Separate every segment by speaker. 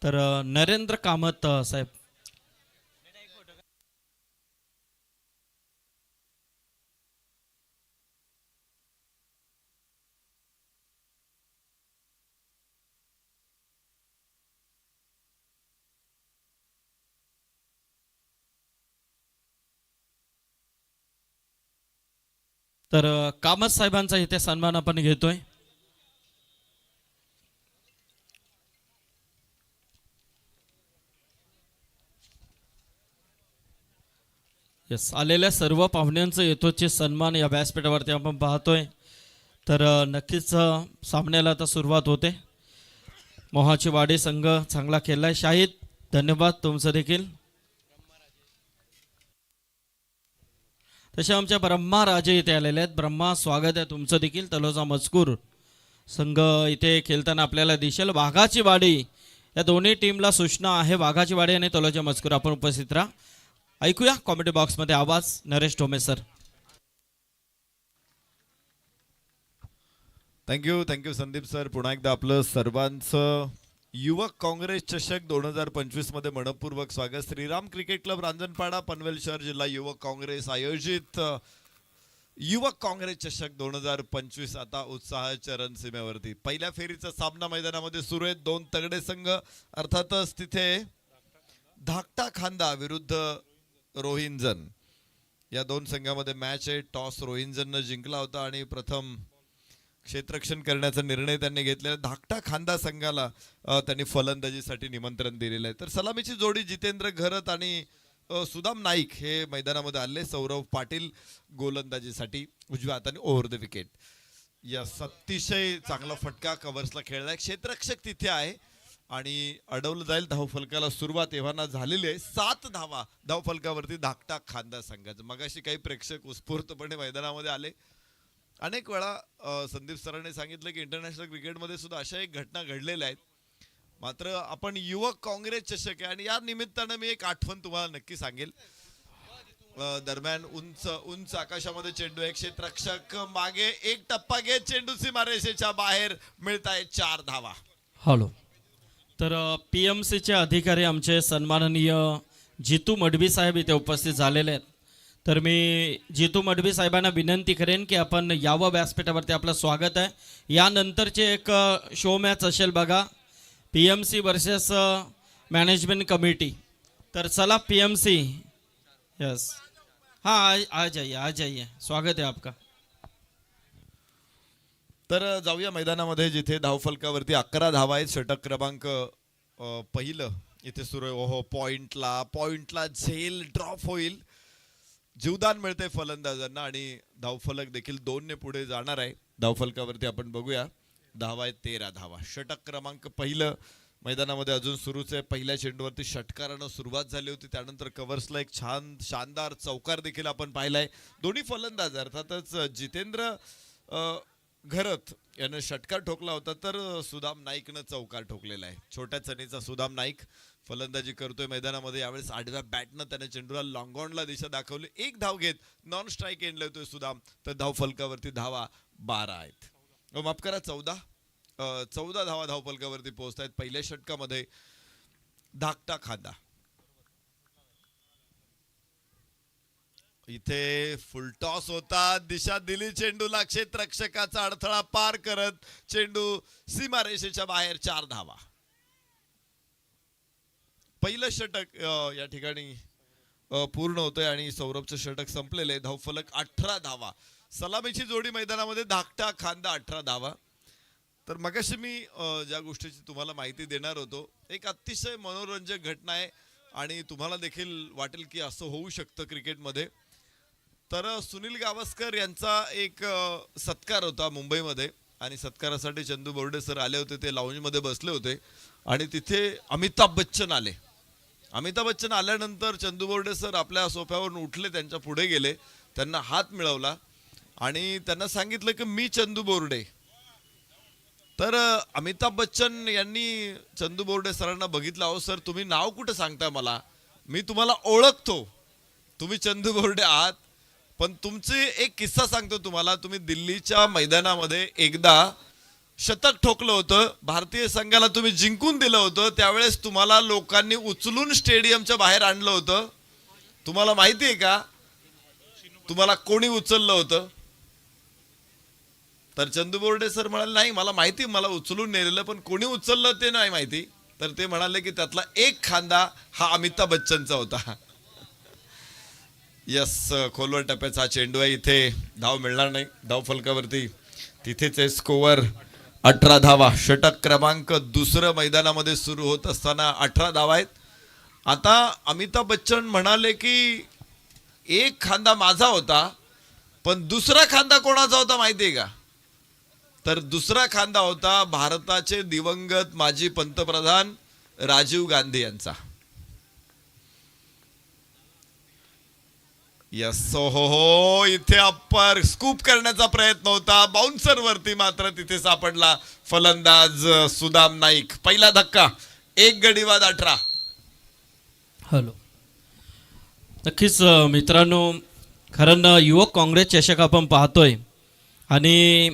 Speaker 1: तर नरेंद्र कामत साहेब. तर कामत साहेबांचा इथे सन्मान आपण घेतोय. यस, आलेल्या सर्व पाहुण्यांचं यथोचित सन्मान या व्यासपीठावरती आपण पाहतोय. तर नक्कीच सामन्याला आता सुरुवात होते. मोहाची वाडी संघ चांगला खेळलाय. शाहिद, धन्यवाद तुमचं देखील. तसे आमच्या ब्रह्मा राजे इथे आलेले आहेत. ब्रह्मा, स्वागत आहे तुमचं देखील. तलोजा मजकूर संघ इथे खेळताना आपल्याला दिसेल. वाघाची वाडी या दोन्ही टीमला सूचना आहे. वाघाची वाडी आणि तलोजा मजकूर आपण उपस्थित राहा. ऐकूया कॉमेंट बॉक्समध्ये आवाज. Naresh Thome sir.
Speaker 2: Thank you Sandeep sir. पुन्हा एकदा आपलं सर्वांचं युवक काँग्रेस चषक 2025 मध्ये मनपूर्वक स्वागत. श्रीराम क्रिकेट क्लब रांजणपाडा, पनवेल शहर जिल्हा युवक काँग्रेस आयोजित युवक काँग्रेस चषक 2025 आता उत्साहाच्या रणसीमेवरती. पहिल्या फेरीचा सामना मैदानामध्ये सुरू आहे. दोन तगडे संघ अर्थातच तिथे धाकटा खांदा विरुद्ध रोहिंजन या दोन संघामध्ये मॅच आहे. टॉस रोहिंजननं जिंकला होता आणि प्रथम क्षेत्ररक्षण करण्याचा निर्णय त्यांनी घेतलेला. धाकटा खांदा संघाला त्यांनी फलंदाजीसाठी निमंत्रण दिलेलं आहे. तर सलामीची जोडी जितेंद्र घरत आणि सुदाम नाईक हे मैदानामध्ये आले. सौरव पाटील गोलंदाजीसाठी उजव्या हाताने ओव्हर द विकेट. या अतिशय चांगला फटका कव्हर्सला खेळलाय. क्षेत्ररक्षक तिथे आहे आणि अडवलं जाईल. धावफलकाला सुरुवात एव्हाना झालेली आहे. 7 धावा धावफलकावरती धाकटा खांदा संघाचं. मगाशी काही प्रेक्षक उत्स्फूर्तपणे मैदानामध्ये आले. अनेक वेळा संदीप सरांनी सांगितलं की इंटरनॅशनल क्रिकेटमध्ये सुद्धा अशा एक घटना घडलेल्या आहेत. मात्र आपण युवक काँग्रेस चषक आहे आणि या निमित्तानं मी एक आठवण तुम्हाला नक्की सांगेल. दरम्यान उंच आकाशामध्ये चेंडू आहे. क्षेत्ररक्षक मागे एक टप्पा घेत चेंडू सीमारेषेच्या बाहेर मिळताय 4 धावा.
Speaker 1: हॅलो. तर PMCचे अधिकारी आमचे सन्माननीय जितू मडवी साहेब इथे उपस्थित झालेले आहेत. तर मी जितू मडवी साहेबांना विनंती करेन की आपण यावं व्यासपीठावरती. आपलं स्वागत आहे. यानंतरचे एक शो मॅच असेल बघा, PMC वर्सेस मॅनेजमेंट कमिटी. तर चला PMC. यस, हाँ आ जाइए स्वागत है आपका.
Speaker 2: तर जाऊया मैदानामध्ये जिथे धावफलकावरती 11 धावा आहेत. षटक क्रमांक पहिलं इथे सुरू आहे. ओहो, पॉइंटला झेल ड्रॉप होईल. जीवदान मिळते फलंदाजांना आणि धावफलक देखील 2 ने पुढे जाणार आहे. धावफलकावरती आपण बघूया. धावा आहेत 13 धावा. षटक क्रमांक पहिलं मैदानामध्ये अजून सुरूच आहे. पहिल्या चेंडूवरती षटकारानं सुरुवात झाली होती. त्यानंतर कव्हर्सला एक शानदार चौकार देखील आपण पाहिलाय. दोन्ही फलंदाज अर्थातच जितेंद्र घरत यानं षटकार ठोकला होता तर सुदाम नाईकनं चौकार ठोकलेला आहे. छोट्या चणीचा सुदाम नाईक फलंदाजी करतोय मैदानामध्ये. यावेळेस आडव्या बॅटनं त्याने चेंडूला लॉंगॉनला दिशा दाखवली. एक धाव घेत नॉन स्ट्राईक एंडला येतोय सुदाम. तर धावफलकावरती धावा 12 आहेत. माफ करा, 14 धावा धावफलकावरती पोहोचत आहेत. पहिल्या षटकामध्ये धाकटा खांदा इथे फुल टॉस होता. दिशा दिली चेंडूला. क्षेत्ररक्षकाचा अडथळा पार करत चेंडू सीमारेषेच्या बाहेर. 4 धावा. पहिलं षटक या ठिकाणी पूर्ण होतंय आणि सौरभचं षटक संपलेलं आहे. धावफलक 18 धावा. सलामीची जोडी मैदानामध्ये धाकटा खांदा 18 धावा. तर मगाशी मी ज्या गोष्टीची तुम्हाला माहिती देणार होतो, एक अतिशय मनोरंजक घटना आहे आणि तुम्हाला देखील वाटेल की असं होऊ शकतं क्रिकेटमध्ये. तर सुनील गावस्कर यांचा एक सत्कार होता मुंबईमध्ये आणि सत्कारासाठी चंदू बोर्डे सर आले होते. ते लाऊंजमध्ये बसले होते आणि तिथे अमिताभ बच्चन आले. अमिताभ बच्चन आल्यानंतर चंदू बोर्डे सर आपल्या सोफ्यावरून उठले, त्यांच्या पुढे गेले, त्यांना हात मिळवला आणि त्यांना सांगितलं की मी चंदू बोर्डे. तर अमिताभ बच्चन यांनी चंदू बोर्डे सरांना बघितलं. अहो सर, तुम्ही नाव कुठं सांगता मला, मी तुम्हाला ओळखतो, तुम्ही चंदू बोर्डे आहात, पण तुमचे एक किस्सा सांगतो तुम्हाला. तुम्ही दिल्लीच्या मैदानामध्ये एकदा शतक ठोकलं होतं, भारतीय संघाला तुम्ही जिंकून दिलं होतं, त्यावेळेस तुम्हाला लोकांनी उचलून स्टेडियमच्या बाहेर आणलं होतं. तुम्हाला माहिती आहे का तुम्हाला कोणी उचललं होतं? तर चंदू बोर्डे सर म्हणाले नाही मला माहिती, मला उचलून नेलेलं, पण कोणी उचललं ते नाही माहिती. तर ते म्हणाले की त्यातला एक खांदा हा अमिताभ बच्चनचा होता. यस, खोलवर टप्प्याचा हा चेंडू आहे. इथे धाव मिळणार नाही. धाव फलकावरती तिथेच आहे स्कोअर 18 धावा. षटक क्रमांक दुसरं मैदानामध्ये सुरू होत असताना 18 धावा आहेत. आता अमिताभ बच्चन म्हणाले की एक खांदा माझा होता, पण दुसरा खांदा कोणाचा होता माहितीये का? तर दुसरा खांदा होता भारताचे दिवंगत माजी पंतप्रधान राजीव गांधी यांचा. यस, हो, इथे अप्पर स्कूप करण्याचा प्रयत्न होता. बाउन्सर वरती मात्र तिथे सापडला फलंदाज सुदाम नाईक. पहिला धक्का, 1 गडी बाद 18.
Speaker 1: हॅलो, नक्कीच मित्रांनो, खरं युवक काँग्रेस चषक आपण पाहतोय आणि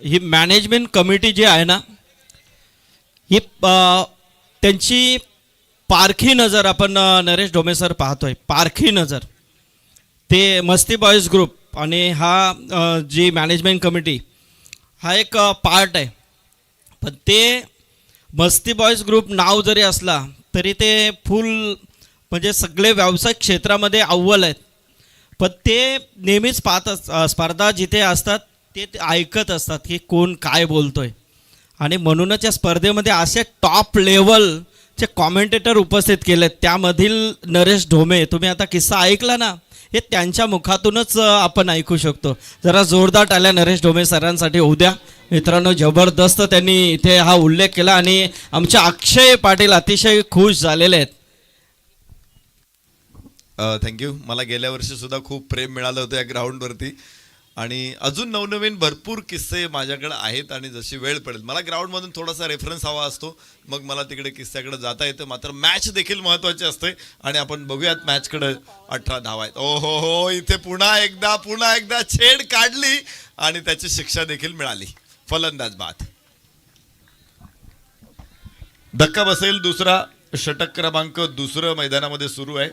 Speaker 1: ही मॅनेजमेंट कमिटी जी आहे ना, ही त्यांची पारखी नजर आपण नरेश ढोमे सर पाहतोय. पारखी नजर ते मस्ती बॉयज ग्रुप आणि हा जी मॅनेजमेंट कमिटी हा एक पार्ट आहे. पण ते मस्ती बॉयज ग्रुप नाव जरी असला तरी ते फुल म्हणजे सगळे व्यावसायिक क्षेत्रामध्ये अव्वल आहेत. पण ते नेहमीच पाहतात स्पर्धा जिथे असतात ते ऐकत असतात की कोण काय बोलतोय. आणि म्हणूनच या स्पर्धेमध्ये असे टॉप लेवलचे कॉमेंटेटर उपस्थित केलेत. त्यामधील नरेश ढोमे, तुम्ही आता किस्सा ऐकला ना, हे त्यांच्या मुखातूनच आपण ऐकू शकतो. जरा जोरदार टाळ्या नरेश ढोमे सरांसाठी होऊ द्या. मित्रांनो, जबरदस्त त्यांनी इथे हा उल्लेख केला आणि आमचे अक्षय पाटील अतिशय खुश झालेले आहेत.
Speaker 2: थँक्यू. मला गेल्या वर्षी सुद्धा खूप प्रेम मिळालं होतं या ग्राउंडवरती आणि अजून नवनवीन भरपूर किस्से माझ्याकडे आहेत. आणि जशी वेळ पडेल, मला ग्राउंडमधून थोडासा रेफरन्स हवा असतो, मग मला तिकडे किस्स्याकडे जाता येतं. मात्र मॅच देखील महत्त्वाची असते आणि आपण बघूयात मॅचकडे. 18 धावा आहेत. ओ हो हो, इथे पुन्हा एकदा छेड काढली आणि त्याची शिक्षा देखील मिळाली. फलंदाज बाद. धक्का बसेल दुसरा. षटक क्रमांक दुसरं मैदानामध्ये सुरू आहे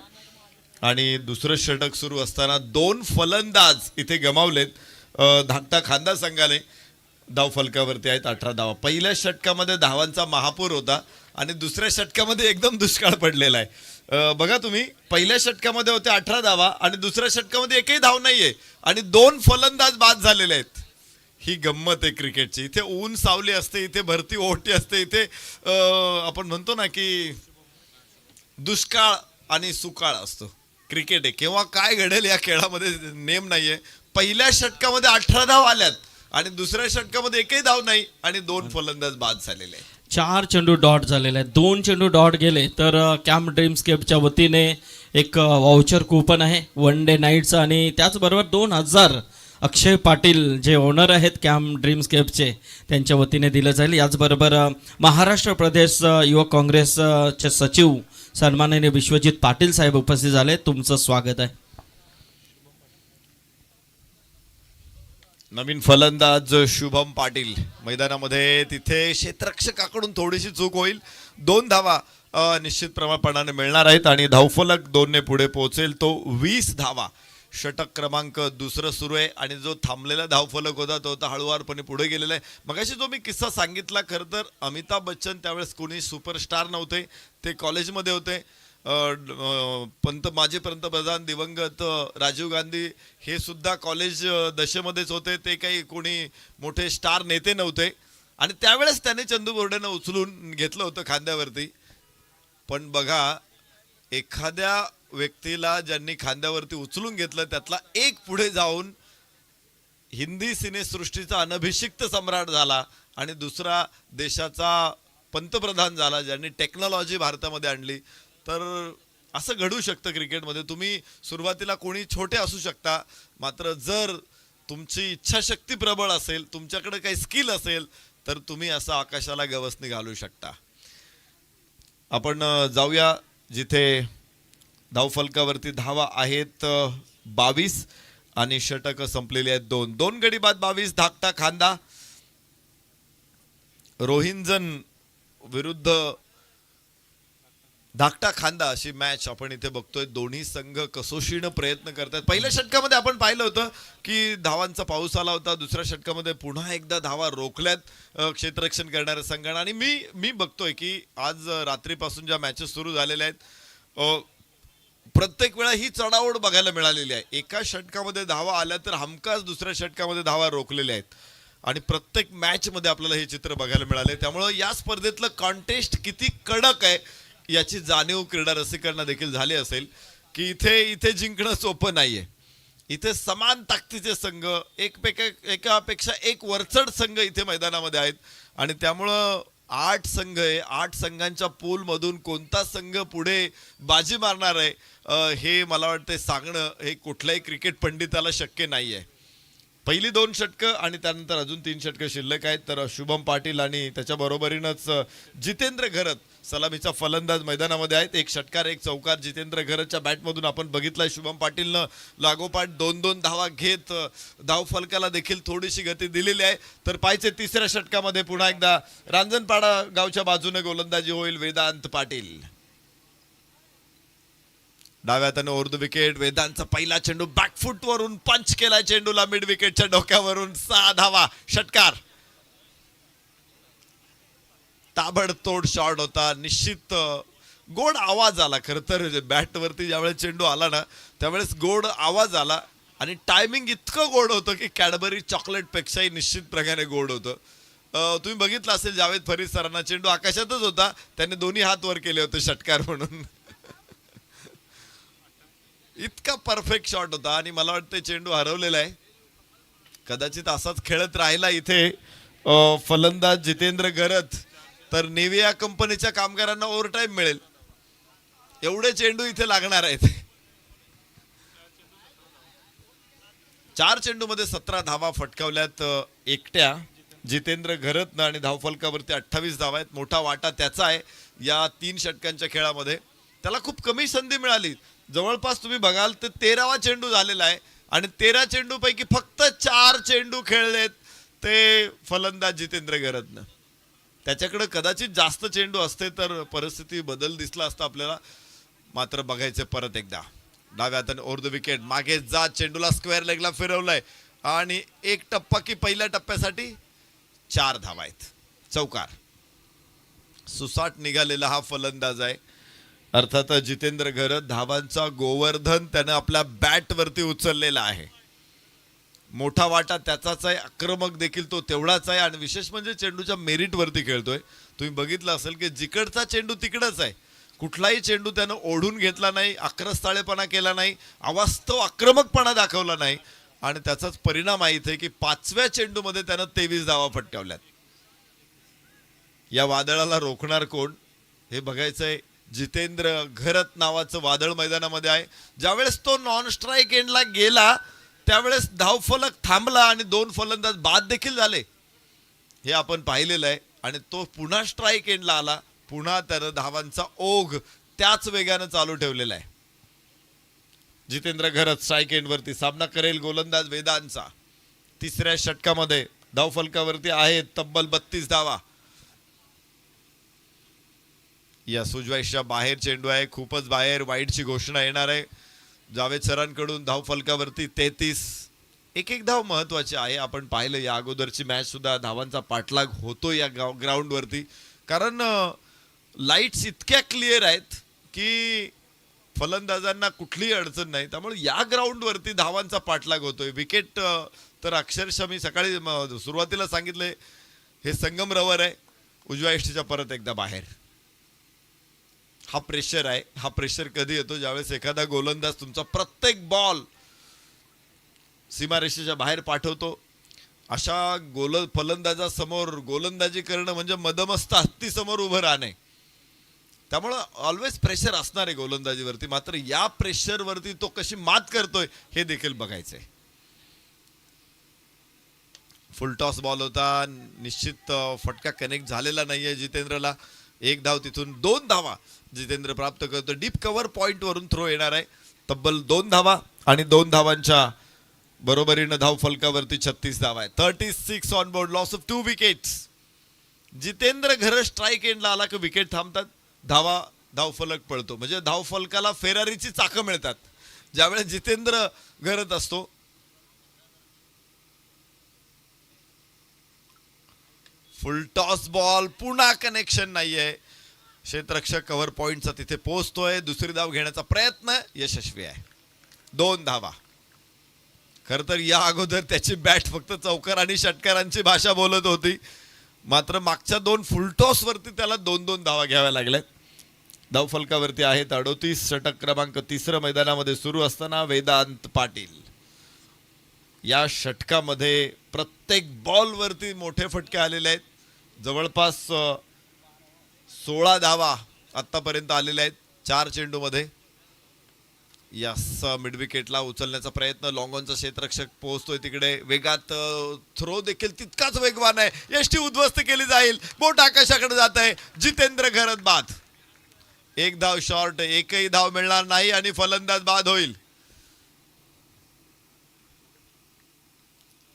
Speaker 2: आणि दुसरं षटक सुरू असताना 2 फलंदाज इथे गमावलेत. धाकटा खांदा संघाने धाव फलकावरती आहेत. 18 धावा. पहिल्या षटकामध्ये धावांचा महापूर होता आणि दुसऱ्या षटकामध्ये एकदम दुष्काळ पडलेला आहे. बघा तुम्ही, पहिल्या षटकामध्ये होते 18 धावा आणि दुसऱ्या षटकामध्ये एकही धाव नाहीये आणि 2 फलंदाज बाद झालेले आहेत. ही गंमत आहे क्रिकेटची. इथे ऊन सावली असते, इथे भरती ओहोटी असते, इथे आपण म्हणतो ना की दुष्काळ आणि सुकाळ असतो. क्रिकेट आहे, केव्हा काय घडेल या खेळामध्ये नेम नाहीये. पहिल्या षटकामध्ये 18 धाव आल्यात आणि दुसऱ्या षटकामध्ये एकही धाव नाही आणि 2 फलंदाज बाद झालेले आहेत.
Speaker 1: 4 चेंडू डॉट झालेले आहेत. 2 चेंडू डॉट गेले तर कॅम्प ड्रीम्सकेपच्या वतीने एक वाउचर कूपन आहे वन डे नाईटचं आणि त्याचबरोबर 2000 अक्षय पाटील जे ओनर आहेत कॅम्प ड्रीम्सकेपचे त्यांच्या वतीने दिलं जाईल. याचबरोबर महाराष्ट्र प्रदेश युवक काँग्रेसचे सचिव सन्माननीय विश्वजित पाटील साहेब उपस्थित झाले. तुमचं स्वागत आहे.
Speaker 2: नवीन फलंदाज शुभम पाटील मैदानामध्ये. तिथे क्षेत्ररक्षकाकडून थोडीशी चूक होईल. 2 धावा निश्चितप्रमाणे मिळणार आहेत आणि धावफलक 2 ने पुढे पोहोचेल. तो 20 धावा. षटक क्रमांक दुसरं सुरू आहे आणि जो थांबलेला धावफलक होता तो आता हळूवारपणे पुढे गेलेला आहे. मगाशी जो मी किस्सा सांगितला, खरं तर अमिताभ बच्चन त्यावेळेस कोणी सुपरस्टार नव्हते, ते कॉलेजमध्ये होते. माजी पंतप्रधान दिवंगत राजीव गांधी हे सुद्धा कॉलेज दशेमध्येच होते. ते काही कोणी मोठे स्टार नेते नव्हते आणि त्यावेळेस त्याने चंदू बोर्डेनं उचलून घेतलं होतं खांद्यावरती. पण बघा, एखाद्या व्यक्तीला ज्यांनी खांद्यावरती उचलून घेतलं त्यातला एक पुढे जाऊन हिंदी सिनेसृष्टीचा अनभिषिक्त सम्राट झाला आणि दुसरा देशाचा पंतप्रधान झाला ज्यांनी टेक्नॉलॉजी भारतामध्ये आणली. तर असं घडू शकतं क्रिकेटमध्ये. तुम्ही सुरुवातीला कोणी छोटे असू शकता, मात्र जर तुमची इच्छाशक्ती प्रबळ असेल, तुमच्याकडे काही स्किल असेल, तर तुम्ही असं आकाशाला गवसणी घालू शकता. आपण जाऊया जिथे धावफलकावरती धावा आहेत 22 आणि षटक संपलेली आहेत 2. 2 गडी बाद 22. धाकटा खांदा रोहिंजन विरुद्ध धाकटा खांदा अशी मॅच आपण इथे बघतोय. दोन्ही संघ कसोशीनं प्रयत्न करतात. पहिल्या षटकामध्ये आपण पाहिलं होतं की धावांचा पाऊस आला होता. दुसऱ्या षटकामध्ये पुन्हा एकदा धावा रोखल्यात क्षेत्ररक्षण करणाऱ्या संघानं. आणि मी बघतोय की आज रात्रीपासून ज्या मॅचेस सुरू झालेल्या आहेत प्रत्येक वेळा ही चढाओढ बघायला मिळालेली आहे. एका षटकामध्ये धावा आल्या तर हमखास दुसऱ्या षटकामध्ये धावा रोखलेल्या आहेत आणि प्रत्येक मॅच मध्ये आपल्याला हे चित्र बघायला मिळाले. त्यामुळे या स्पर्धेतलं कॉन्टेस्ट किती कडक आहे याची जाणीव क्रीडा रसिकांना देखील झाली असेल की इथे जिंकणं सोपं नाहीये. इथे समान ताकदीचे संघ एकापेक्षा एक वरचढ संघ इथे मैदानामध्ये आहेत आणि त्यामुळं 8 संघ आहे. 8 संघांच्या पूल मधून कोणता संघ पुढे बाजी मारणार आहे हे मला वाटतं सांगणं हे कुठल्याही क्रिकेट पंडिताला शक्य नाहीये. पहिली 2 षटकं आणि त्यानंतर अजून 3 षटकं शिल्लक आहेत. तर शुभम पाटील आणि त्याच्या बरोबरीनंच जितेंद्र घरत सलामीचा फलंदाज मैदानामध्ये आहेत. 1 षटकार 1 चौकार जितेंद्र घरतच्या बॅटमधून आपण बघितलंय. शुभम पाटीलनं लागोपाठ 2-2 धावा घेत धावफलकाला देखील थोडीशी गती दिलेली आहे. तर पाहायचे तिसऱ्या षटकामध्ये पुन्हा एकदा रांजणपाडा गावच्या बाजूने गोलंदाजी होईल वेदांत पाटील. डाव्या हाताने ओव्हर द विकेट. वेदांतचा पहिला चेंडू बॅकफुट वरून पंच केलाय चेंडूला मिड विकेटच्या डोक्यावरून. 6 धावा षटकार. ताबडतोड शॉट होता. निश्चित गोड आवाज आला. खरं तर बॅटवरती ज्यावेळेस चेंडू आला ना त्यावेळेस गोड आवाज आला आणि टायमिंग इतकं गोड होतं की कॅडबरी चॉकलेट पेक्षाही निश्चित प्रकारे गोड होतं. तुम्ही बघितलं असेल जावेद फरीद सरांना चेंडू आकाशातच होता. त्याने दोन्ही हात वर केले होते षटकार म्हणून. इतका परफेक्ट शॉट होता आणि मला वाटतं चेंडू हरवलेला आहे. कदाचित असाच खेळत राहिला इथे फलंदाज जितेंद्र घरत तर नेव्हिया कंपनीच्या कामगारांना ओव्हरटाईम मिळेल. एवढे चेंडू इथे लागणार आहेत. 4 चेंडूमध्ये 17 धावा फटकावल्यात एकट्या जितेंद्र घरतनं आणि धावफलकावरती 28 धावा आहेत. मोठा वाटा त्याचा आहे या 3 षटकांच्या खेळामध्ये. त्याला खूप कमी संधी मिळाली. जवळपास तुम्ही बघाल तर 13वा चेंडू झालेला आहे आणि 13 चेंडू पैकी फक्त 4 चेंडू खेळलेत ते फलंदाज जितेंद्र घरतनं. त्याच्याकडे कदाचित जास्त चेंडू असते तर परिस्थिती बदल दिसला असता आपल्याला. मात्र बघायचे परत एकदा. डाव्या हाताने ओव्हर द विकेट मागे जात चेंडूला स्क्वेअर लेगला फिरवलंय आणि 1 टप्पा की पहिल्या टप्प्यासाठी 4 धावा आहेत. चौकार. सुसाट निघालेला हा फलंदाज आहे. अर्थात जितेंद्र घरत धावांचा गोवर्धन त्याने आपल्या बॅट वरती उचललेला आहे. मोठा वाटा त्याचाच आहे. आक्रमक देखील तो तेवढाच आहे आणि विशेष म्हणजे चेंडूच्या मेरिट वरती खेळतोय. तुम्ही बघितलं असेल की जिकडचा चेंडू तिकडच आहे. कुठलाही चेंडू त्यानं ओढून घेतला नाही. आक्रस्ताळेपणा केला नाही. अवास्तव आक्रमकपणा दाखवला नाही आणि त्याचाच परिणाम आहे इथे की 5व्या चेंडूमध्ये त्यानं 23 धावा फटकावल्यात. या वादळाला रोखणार कोण हे बघायचंय. जितेंद्र घरत नावाचं वादळ मैदानामध्ये आहे. ज्यावेळेस तो नॉन स्ट्राईक एंडला गेला त्यावेळेस धावफलक थांबला आणि 2 फलंदाज बाद देखील झाले. हे आपण पाहिलेलं आहे आणि तो पुन्हा स्ट्राईक एंडला आला. पुन्हा त्यानं धावांचा ओघ त्याच वेगानं चालू ठेवलेला आहे. जितेंद्र घरत स्ट्राईक एंडवरती सामना करेल गोलंदाज वेदांचा. तिसऱ्या षटकामध्ये धावफलकावरती आहेत तब्बल 32 धावा. या सुजवाईच्या बाहेर चेंडू आहे. खूपच बाहेर. वाईडची घोषणा येणार आहे. जावेद सरांकडून धावफलकावरती 33. एक धाव महत्वाची आहे. आपण पाहिलं या अगोदरची मॅच सुद्धा धावांचा पाठलाग होतो या ग्राउंडवरती. कारण लाईट्स इतक्या क्लिअर आहेत की फलंदाजांना कुठलीही अडचण नाही. त्यामुळे या ग्राउंडवरती धावांचा पाठलाग होतोय. विकेट तर अक्षरशः मी सकाळी सुरुवातीला सांगितले हे संगम रवर आहे. उजव्या यष्टीच्या परत एकदा बाहेर. हा प्रेशर आहे. हा प्रेशर कधी येतो ज्यावेळेस एखादा गोलंदाज तुमचा प्रत्येक बॉल सीमारेषेच्या बाहेर पाठवतो. अशा फलंदाजासमोर गोलंदाजी करणं म्हणजे मदमस्त हत्ती समोर उभं राहणे. त्यामुळं ऑलवेज प्रेशर असणार आहे गोलंदाजीवरती. मात्र या प्रेशरवरती तो कशी मात करतोय हे देखील बघायचंय. फुल टॉस बॉल होता. निश्चित फटका कनेक्ट झालेला नाहीये जितेंद्रला. 1 धाव तिथून 2 धावा जितेंद्र प्राप्त करतो. डीप कव्हर पॉइंट वरून थ्रो येणार आहे. तब्बल 2 धावा आणि 2 धावांच्या बरोबरीनं धाव फलकावरती 36 धावा आहे. 36 on board. Loss of 2 wickets. Jitendra Gharat strike एंडला आला की विकेट थांबतात, धावफलक पळतो. म्हणजे धावफलकाला फेरारीची चाकं मिळतात ज्यावेळेस जितेंद्र घरत असतो. फुल टॉस बॉल, पुन्हा कनेक्शन नाहीये. क्षेत्ररक्षक कव्हर पॉइंटचा तिथे पोहोचतोय. दुसरी धाव घेण्याचा प्रयत्न यशस्वी आहे. 2 धावा. खर तर या अगोदर त्याची बॅट फक्त चौकार आणि षटकारांची भाषा बोलत होती, मात्र मागच्या 2 फुलटॉस वरती त्याला 2-2 धावा घ्याव्या लागल्या. धावफलकावरती आहेत 38. षटक क्रमांक 3 मैदानामध्ये सुरू असताना वेदांत पाटील. या षटकामध्ये प्रत्येक बॉल वरती मोठे फटके आलेले आहेत. जवळपास 16 धावा आतापर्यंत आलेल्या आहेत 4 चेंडूमध्ये. यस, मिड विकेटला उचलण्याचा प्रयत्न. लॉंग ऑनचा क्षेत्ररक्षक पोहोचतोय तिकडे वेगात. थ्रो देखील तितकाच वेगवान आहे. यष्टी उद्ध्वस्त केली जाईल. बोट आकाशाकडे जात आहे. जितेंद्र घरत बाद. 1 धाव शॉर्ट, एकही धाव मिळणार नाही आणि फलंदाज बाद होईल.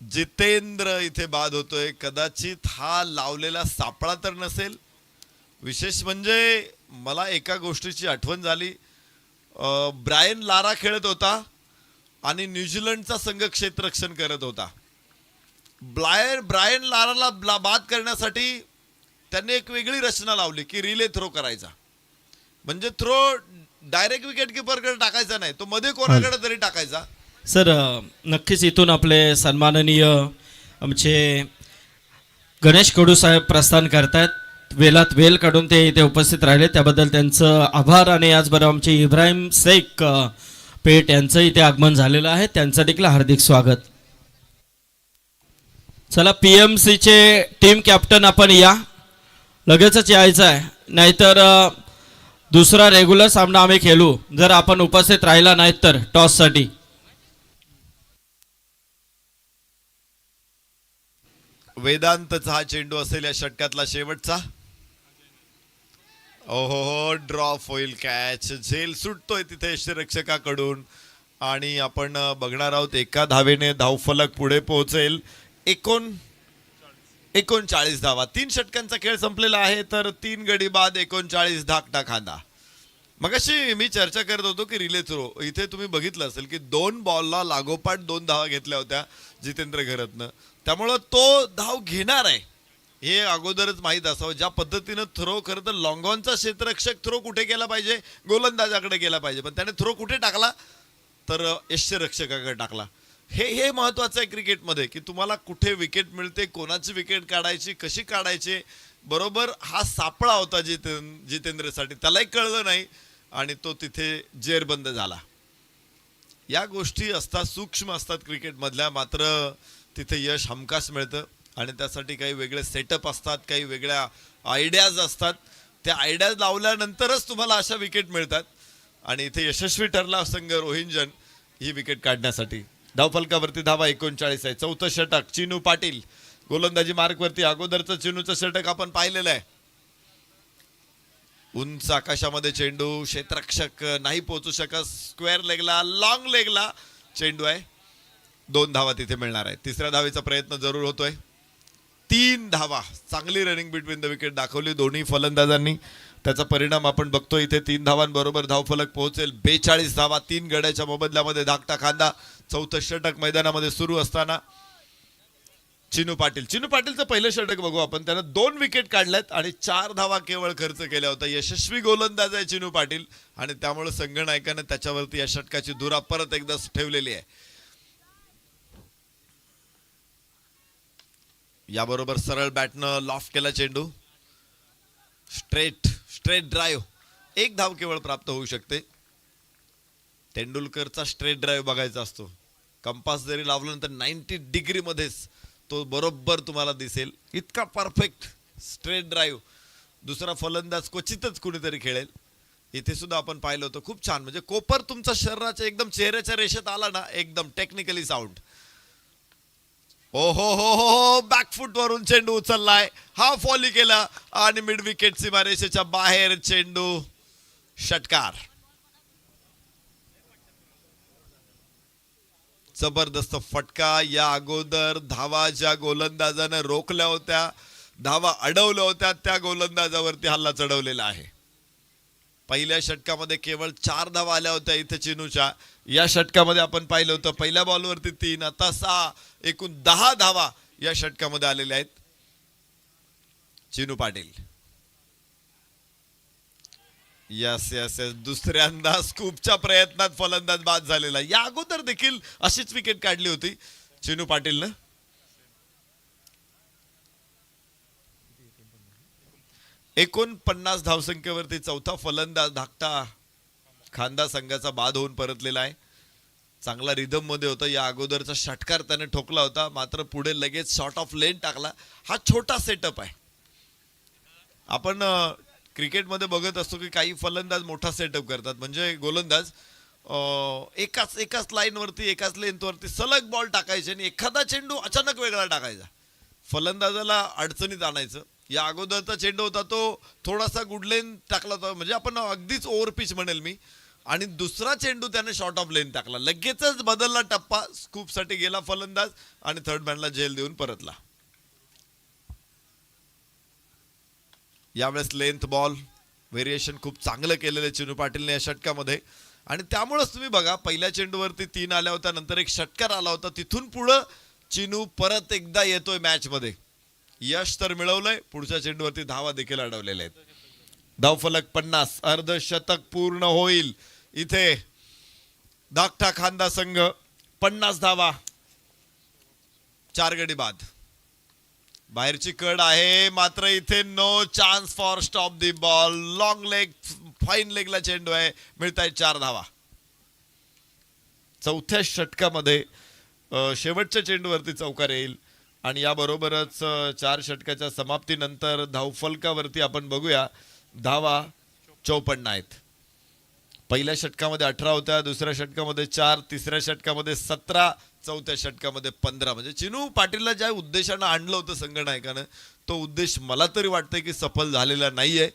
Speaker 2: जितेंद्र इथे बाद होतोय. कदाचित हा लावलेला सापळा तर नसेल. विशेष म्हणजे मला एका गोष्टीची आठवण झाली. ब्रायन लारा खेळत होता आणि न्यूझीलंडचा संघ क्षेत्ररक्षण करत होता. ब्रायन लाराला बाद करण्यासाठी त्यांनी एक वेगळी रचना लावली की रिले थ्रो करायचा. म्हणजे थ्रो डायरेक्ट विकेट किपरकडे टाकायचा नाही, तो मध्ये कोणाकडे तरी टाकायचा.
Speaker 1: सर नक्कीच इथून आपले सन्माननीय आमचे गणेश कडू साहेब प्रस्थान करतायत. वेलात वेल काढून ते इथे उपस्थित राहिले, त्याबद्दल त्यांचं आभार. आणि याचबरोबर आमचे इब्राहिम शेख पेठ यांचं इथे आगमन झालेलं आहे, त्यांचं देखील हार्दिक स्वागत. चला PMC चे टीम कॅप्टन आपण या, लगेचच यायचं आहे, नाहीतर दुसरा रेग्युलर सामना आम्ही खेळू जर आपण उपस्थित राहिला नाहीत तर टॉससाठी.
Speaker 2: वेदांतचा हा चेंडू असेल या षटकातला शेवटचा. ओहो, ड्रॉप होईल कॅच. झेल सुटतोय तिथे यष्टीरक्षकाकडून आणि आपण बघणार आहोत एका धावेने धावफलक पुढे पोहोचेल. 39 धावा. 3 षटकांचा खेळ संपलेला आहे, तर 3 गडी बाद 39 धाकटा खांदा. मगाशी मी चर्चा करत होतो की रिले थ्रो, इथे तुम्ही बघितलं असेल की 2 बॉलला लागोपाठ 2 धावा घेतल्या होत्या जितेंद्र घरतनं. त्यामुळं तो धाव घेणार आहे हे अगोदरच माहीत असावं. ज्या पद्धतीनं थ्रो, खरं तर लॉंगॉनचा क्षेत्ररक्षक थ्रो कुठे गेला पाहिजे, गोलंदाजाकडे गेला पाहिजे, पण त्याने थ्रो कुठे टाकला तर यष्टीरक्षकाकडे टाकला. हे महत्वाचं आहे क्रिकेटमध्ये की तुम्हाला कुठे विकेट मिळते, कोणाची विकेट काढायची, कशी काढायची. बरोबर हा सापळा होता जितेंद्रसाठी, त्यालाही कळलं नाही आणि तो तिथे जेरबंद झाला. या गोष्टी असतात, सूक्ष्म असतात क्रिकेटमधल्या, मात्र तिथे यश हमखास मिळतं आणि त्यासाठी काही वेगळे सेटअप असतात, काही वेगळ्या आयडियाज असतात. त्या आयडियाज लावल्यानंतरच तुम्हाला अशा विकेट मिळतात आणि इथे यशस्वी ठरला संघ रोहिंजन ही विकेट काढण्यासाठी. धावफलकावरती धावा 39 आहे. 4थं षटक चिनू पाटील गोलंदाजी मार्कवरती. अगोदरचं चिनूचं षटक आपण पाहिलेलं आहे. उंच आकाशामध्ये चेंडू, क्षेत्ररक्षक नाही पोहोचू शकत. स्क्वेअर लेगला, लॉंग लेगला चेंडू आहे. 2 धावा तिथे मिळणार आहे. तिसऱ्या धावेचा प्रयत्न जरूर होतोय. 3 धावा. चांगली रनिंग बिटवीन द विकेट दाखवली दोन्ही फलंदाजांनी. त्याचा परिणाम आपण बघतोय इथे. 3 धावांबरोबर धावफलक पोहोचेल. 42 धावा 3 गड्याच्या मोबदल्यामध्ये धाकटा खांदा. 4थं षटक मैदानामध्ये सुरू असताना चिनू पाटीलचं पहिलं षटक बघू आपण. त्यानं 2 विकेट काढल्यात आणि 4 धावा केवळ खर्च केल्या होत्या. यशस्वी गोलंदाज आहे चिनू पाटील आणि त्यामुळे संघनायकानं त्याच्यावरती या षटकाची धुरा परत एकदा ठेवलेली आहे. याबरोबर सरळ बॅटनं लॉफ्ट केला चेंडू. Straight drive. 1 धाव केवळ प्राप्त होऊ शकते. तेंडुलकरचा स्ट्रेट ड्राईव्ह बघायचा असतो. कंपास जरी लावल्यानंतर 90 डिग्री मध्येच तो बरोबर तुम्हाला दिसेल. इतका परफेक्ट स्ट्रेट ड्राईव्ह दुसरा फलंदाज क्वचितच कुणीतरी खेळेल. इथे सुद्धा आपण पाहिलं होतं. खूप छान, म्हणजे कोपर तुमचा शरीराच्या एकदम चेहऱ्याच्या रेषेत आला ना, एकदम टेक्निकली साऊंड. ओ हो, बॅकफुट वरून चेंडू उचललाय, हाफ व्हॉली केला आणि मिड विकेट सीमारेषेच्या बाहेर चेंडू. षटकार. जबरदस्त फटका. या अगोदर धावा ज्या गोलंदाजानं रोखल्या होत्या धावा अडवल्या होत्या त्या गोलंदाजावरती हल्ला चढवलेला आहे. पहिल्या षटकामध्ये केवळ 4 धावा आल्या होत्या इथे चिनूच्या. या षटकामध्ये आपण पाहिलं होतं पहिल्या बॉलवरती 3, आता 6, एकूण 10 धावा या षटकामध्ये आलेल्या आहेत. Chinu Patil yes yes yes दुसऱ्यांदा स्कूपच्या प्रयत्नात फलंदाज बाद झालेला. या अगोदर देखील अशीच विकेट काढली होती चिनू पाटीलनं. एकूण 50 धावसंख्येवरती चौथा फलंदाज धाकटा खांदा संघाचा बाद होऊन परतलेला आहे. चांगला रिदम मध्ये होता. या अगोदरचा षटकार त्याने ठोकला होता, मात्र पुढे लगेच शॉर्ट ऑफ लेन टाकला. हा छोटा सेटअप आहे. आपण क्रिकेटमध्ये बघत असतो की काही फलंदाज मोठा सेटअप करतात, म्हणजे गोलंदाज एकाच लाईनवरती एकाच लेंथवरती सलग बॉल टाकायचे आणि एखादा चेंडू अचानक वेगळा टाकायचा, फलंदाजाला अडचणीत आणायचं. या अगोदरचा चेंडू होता तो थोडासा गुडलेन टाकला होता, म्हणजे आपण अगदीच ओव्हर पिच म्हणेल मी, आणि दुसरा चेंडू त्याने शॉर्ट ऑफ लेन टाकला. लगेचच बदलला टप्पा, स्कूपसाठी गेला फलंदाज आणि थर्ड मॅनला झेल देऊन परतला. यावेळेस लेंथ बॉल व्हेरिएशन खूप चांगलं केलेलं चिनू पाटीलने या षटकामध्ये, आणि त्यामुळेच तुम्ही बघा पहिल्या चेंडूवरती 3 आल्या होत्या, नंतर एक षटकार आला होता, तिथून पुढं चिनू परत एकदा येतोय मॅच मध्ये. यश तर मिळवलंय, पुढच्या चेंडूवरती धावा देखील अडवलेल्या आहेत. धावफलक 50, अर्धशतक पूर्ण होईल इथे. धाकटा खांदा संघ 50 धावा, 4 गडी बाद. बाहेरची कड आहे, मात्र इथे no chance for stop the ball. Long leg, fine लेगला चेंडू आहे, मिळतायत 4 धावा. चौथ्या षटकामध्ये शेवटच्या चेंडूवरती चौकार येईल, आणि याबरोबरच 4 षटकाच्या समाप्तीनंतर धावफलकावरती आपण बघूया धावा 54 आहेत. पहिल्या षटकामध्ये 18 होत्या, दुसऱ्या षटकामध्ये 4, तिसऱ्या षटकामध्ये 17, चौथ्या षटकामध्ये 15. म्हणजे चिनू पाटीलला ज्या उद्देशानं आणलं होतं संघनायकानं, तो उद्देश मला तरी वाटतंय की सफल झालेला नाहीये.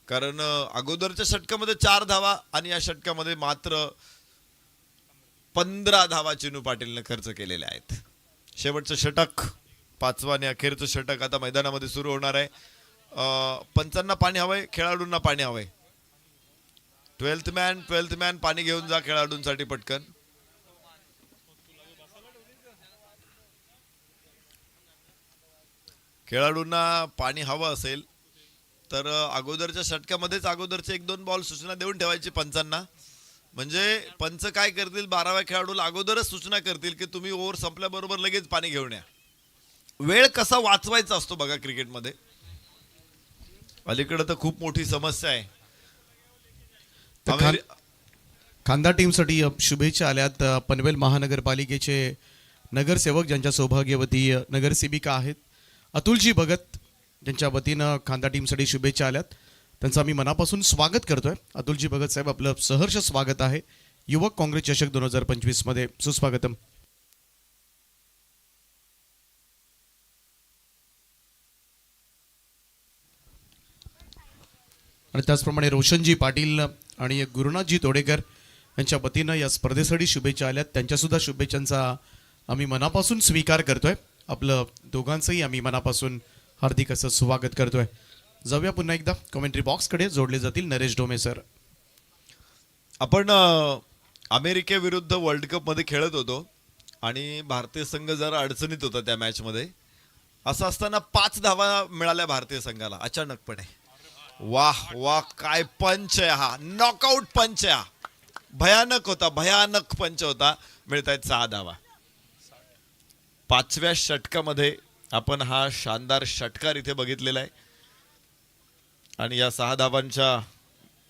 Speaker 2: कारण अगोदरच्या षटकामध्ये 4 धावा आणि या षटकामध्ये मात्र 15 धावा चिनू पाटीलने खर्च केलेल्या आहेत. शेवटचं षटक, 5वं आणि अखेरचं षटक आता मैदानामध्ये सुरू होणार आहे. पंचांना पाणी हवंय, खेळाडूंना पाणी हवंय. 12th मॅन पाणी घेऊन जा खेळाडूंसाठी पटकन. खेळाडूंना पाणी हवं असेल तर अगोदरच्या षटकामध्येच अगोदरचे 1-2 बॉल सूचना देऊन ठेवायची पंचांना, म्हणजे पंच काय करतील, 12व्या खेळाडूला अगोदरच सूचना करतील की तुम्ही ओव्हर संपल्याबरोबर लगेच पाणी घेऊन या. वेळ कसा वाचवायचा असतो बघा क्रिकेटमध्ये. अलीकडे तर खूप मोठी समस्या आहे.
Speaker 3: खांदा टीमसाठी शुभेच्छा आल्यात. पनवेल महानगरपालिकेचे नगरसेवक ज्यांच्या सौभाग्यवती नगरसेविका आहेत अतुलजी भगत, ज्यांच्या वतीनं खांदा टीमसाठी शुभेच्छा आल्यात. त्यांचं आम्ही मनापासून स्वागत करतोय. अतुलजी भगत साहेब, आपलं सहर्ष स्वागत आहे युवक काँग्रेस चषक 2025 मध्ये. सुस्वागतम. आणि त्याचप्रमाणे रोशनजी पाटील आणि गुरुनाथजी तोडेकर यांच्या वतीनं या स्पर्धेसाठी शुभेच्छा आल्यात. त्यांच्यासुद्धा शुभेच्छांचा आम्ही मनापासून स्वीकार करतोय. आपलं दोघांचंही आम्ही मनापासून हार्दिक असं स्वागत करतोय. जाऊया पुन्हा एकदा कमेंट्री बॉक्सकडे. जोडले जातील नरेश डोमे सर.
Speaker 2: आपण अमेरिकेविरुद्ध वर्ल्ड कप मध्ये खेळत होतो आणि भारतीय संघ जरा अडचणीत होता त्या मॅच मध्ये. असं असताना 5 धावा मिळाल्या भारतीय संघाला अचानकपणे. वाह वाह, काय पंच आहे हा, नॉकआउट पंच आहे हा. भयानक होता, भयानक पंच होता. मिळतायत 6 धावा. 5व्या षटकामध्ये आपण हा शानदार षटकार इथे बघितलेला आहे, आणि या 6 धावांच्या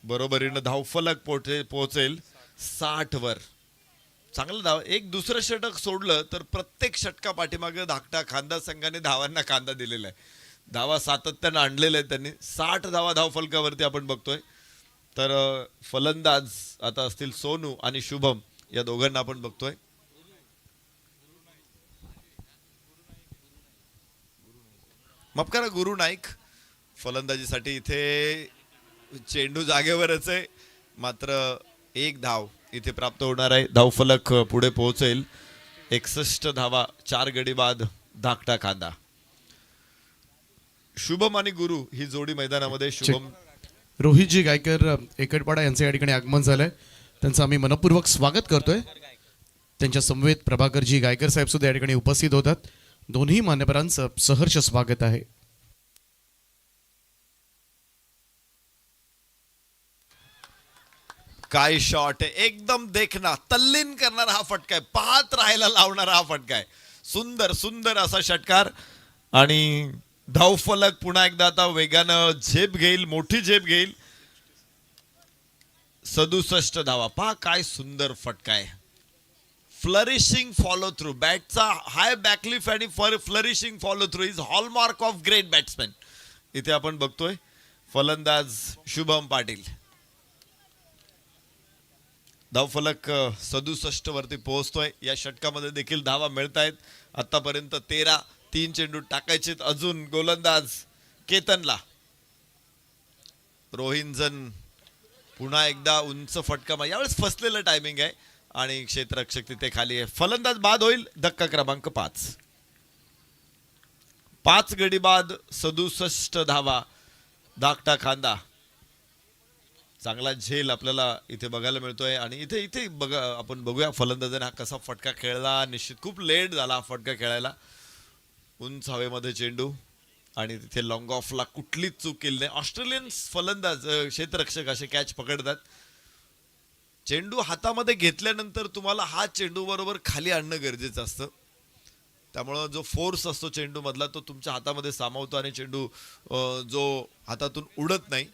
Speaker 2: बरोबरीनं धावफलक पोहोचेल 60 वर. चांगलं धाव. एक दुसरं षटक सोडलं तर प्रत्येक षटका पाठीमागे धाकटा खांदा संघाने धावांना खांदा दिलेला आहे. धावा सातत्यानं आणलेल्या आहेत त्यांनी. 60 धावा धावफलकावरती आपण बघतोय. तर फलंदाज आता असतील सोनू आणि शुभम, या दोघांना आपण बघतोय. माफ करा, गुरु नाईक फलंदाजीसाठी. इथे चेंडू जागेवरच आहे, मात्र 1 धाव इथे प्राप्त होणार आहे. धावफलक पुढे पोहोचेल 61 धावा, 4 गडी बाद धाकटा खांदा. शुभम आणि गुरु ही जोडी मैदानामध्ये. शुभम
Speaker 3: रोहितजी गायकर एकटपाडा यांचं या ठिकाणी आगमन झालंय. त्यांचं आम्ही मनपूर्वक स्वागत करतोय. त्यांच्या समवेत प्रभाकरजी गायकर साहेब सुद्धा या ठिकाणी उपस्थित होतात. दोन्ही मान्यवरांचं सहर्ष स्वागत आहे.
Speaker 2: काय शॉट आहे, एकदम देखना तल्लीन करणारा हा फटका आहे, पाहत राहायला लावणारा हा फटका आहे. सुंदर सुंदर असा षटकार. आणि धावफलक पुन्हा एकदा आता वेगानं झेप घेईल, मोठी झेप घेईल. 67 धावा. पहा काय सुंदर फटका आहे. फ्लरिशिंग फॉलो थ्रू, बॅटचा हाय बॅकलिफ आणि flourishing follow through is hallmark of great batsman. इथे आपण बघतोय फलंदाज शुभम पाटील. धावफलक 67 वरती पोहोचतोय. या षटकामध्ये देखील धावा मिळत आहेत. आतापर्यंत 13. 3 चेंडू टाकायचेत अजून गोलंदाज केतनला. रोहिंजन पुन्हा एकदा उंच फटका, यावेळेस फसलेलं टायमिंग आहे आणि क्षेत्ररक्षक तिथे खाली आहे. फलंदाज बाद होईल. धक्का क्रमांक 5. 5 गडी बाद, 67 धावा. धाकटा खांदा. चांगला झेल आपल्याला इथे बघायला मिळतोय. आणि इथे बघा, आपण बघूया फलंदाजाने हा कसा फटका खेळला. निश्चित खूप लेट झाला हा फटका खेळायला. उंच हवेमध्ये चेंडू आणि तिथे लॉंग ऑफला कुठलीच चूक केली नाही. ऑस्ट्रेलियन फलंदाज क्षेत्ररक्षक असे कॅच पकडतात. चेंडू हातामध्ये घेतल्यानंतर तुम्हाला हा चेंडू बरोबर खाली आणणं गरजेचं असतं. त्यामुळं जो फोर्स असतो चेंडू मधला तो तुमच्या हातामध्ये सामावतो आणि चेंडू जो हातातून उडत नाही.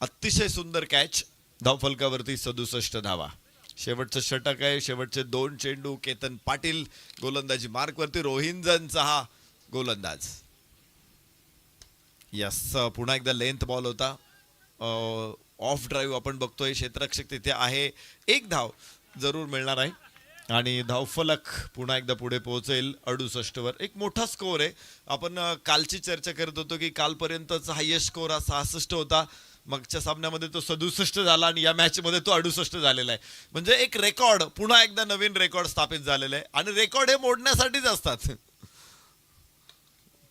Speaker 2: अतिशय सुंदर कॅच. धावफलकावरती 67 धावा. शेवटचं षटक आहे. शेवटचे 2 चेंडू. केतन पाटील गोलंदाजी मार्कवरती. रोहिंजनचा हा गोलंदाज. यस, पुन्हा एकदा लेंथ बॉल होता. ऑफ ड्राईव्ह आपण बघतोय. क्षेत्ररक्षक तिथे आहे. 1 धाव जरूर मिळणार आहे. आणि धावफलक पुन्हा एकदा पुढे पोहोचेल 68 वर. एक मोठा स्कोर आहे. आपण कालची चर्चा करत होतो की कालपर्यंतचा हायेस्ट स्कोर हा 66 होता. मागच्या सामन्यामध्ये तो 67 झाला आणि या मॅच मध्ये तो 68 झालेला आहे. म्हणजे एक रेकॉर्ड, पुन्हा एकदा नवीन रेकॉर्ड स्थापित झालेला आहे. आणि रेकॉर्ड हे मोडण्यासाठीच असतात.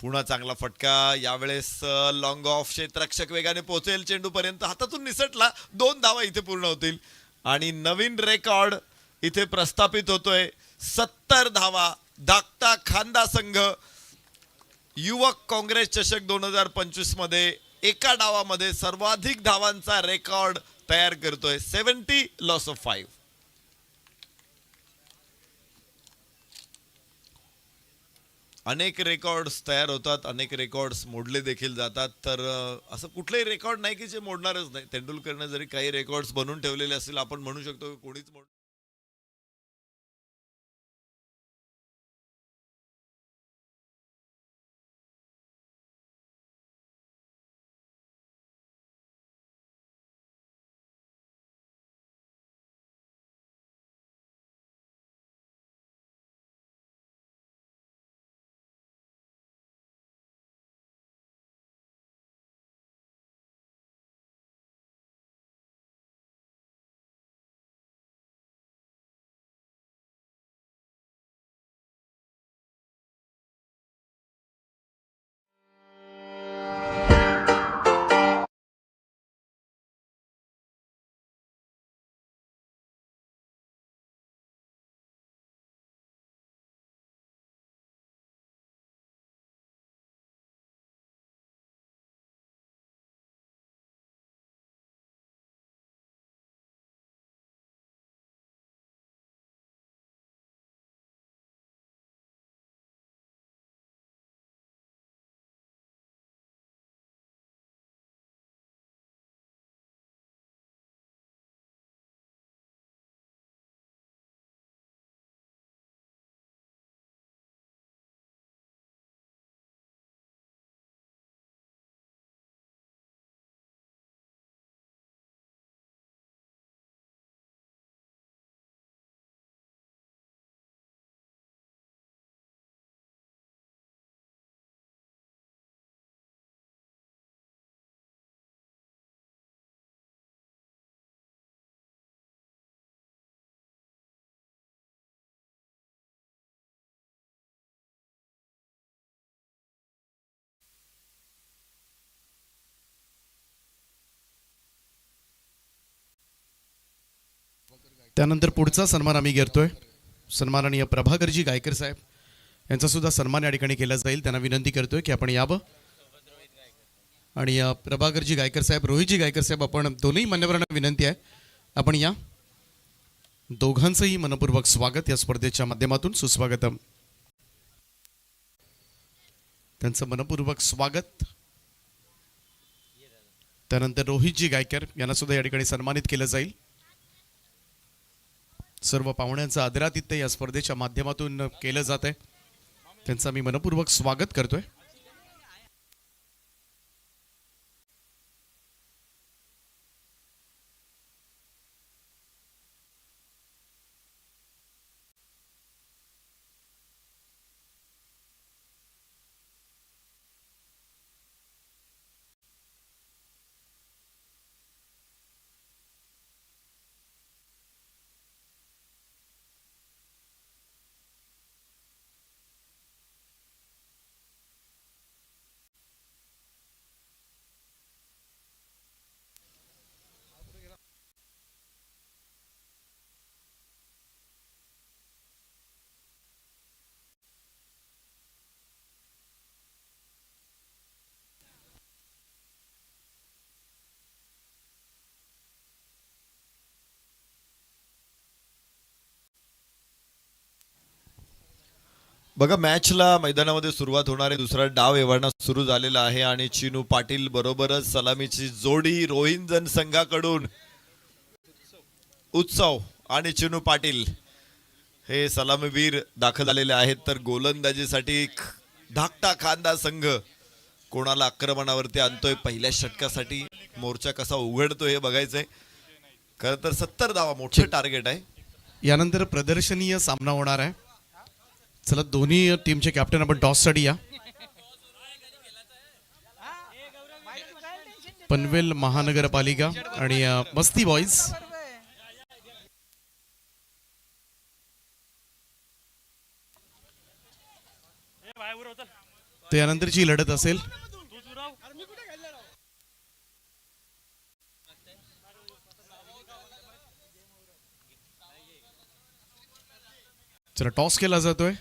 Speaker 2: पुन्हा चांगला फटका. यावेळेस लॉंग ऑफ. क्षेत्ररक्षक वेगाने पोहोचेल चेंडू पर्यंत. हातातून निसटला. 2 धावा इथे पूर्ण होतील आणि नवीन रेकॉर्ड इथे प्रस्थापित होतोय. 70 धावा. धाकटा खांदा संघ युवक काँग्रेस चषक 2025 मध्ये एका डावामध्ये सर्वाधिक धावांचा रेकॉर्ड तयार करतोय. 70 लॉस ऑफ 5. अनेक रेकॉर्ड्स तयार होतात, अनेक रेकॉर्ड्स मोडले देखील जातात. तर असं कुठलंही रेकॉर्ड नाही की जे मोडणारच नाही. तेंडुलकरने जरी काही रेकॉर्ड्स बनवून ठेवलेले असतील, आपण म्हणू शकतो की कोणीच
Speaker 3: त्यानंतर पुढचा सन्मान आम्ही घेतोय सन्माननीय प्रभाकरजी गायकर साहेब यांचा सुद्धा सन्मान या ठिकाणी केला जाईल. त्यांना विनंती करतोय की आपण यावं. आणि प्रभाकरजी गायकर साहेब, रोहितजी गायकर साहेब, आपण दोन्ही मान्यवरांना विनंती आहे आपण या. दोघांचंही मनपूर्वक स्वागत या स्पर्धेच्या माध्यमातून. सुस्वागतम. त्यांचं मनपूर्वक स्वागत. त्यानंतर रोहितजी गायकर यांना सुद्धा या ठिकाणी सन्मानित केलं जाईल. सर्व पाहुण्यांचं आदरातिथ्य या स्पर्धेच्या माध्यमातून केलं जात आहे. त्यांचं मी मनपूर्वक स्वागत करतोय.
Speaker 2: बघा, मॅचला मैदानामध्ये सुरुवात होणारे दुसरा डाव एव्हाना सुरू झालेला आहे आणि चिनू पाटील बरोबरच सलामीची जोडी रोहिंजन संघाकडून उत्सव आणि चिनू पाटील हे सलामीवीर दाखल झालेले आहेत. तर गोलंदाजीसाठी धाकटा खांदा संघ कोणाला आक्रमणावरती आणतोय, पहिल्या षटकासाठी मोर्चा कसा उघडतोय हे बघायचंय. खरं तर 70 धावा मोठे टार्गेट आहे.
Speaker 3: यानंतर प्रदर्शनीय सामना होणार आहे. चला, दोन्ही टीमचे कॅप्टन आपण टॉससाठी या. पनवेल महानगरपालिका आणि मस्ती बॉईज. त्यानंतरची लढत असेल. चला, टॉस केला जातोय.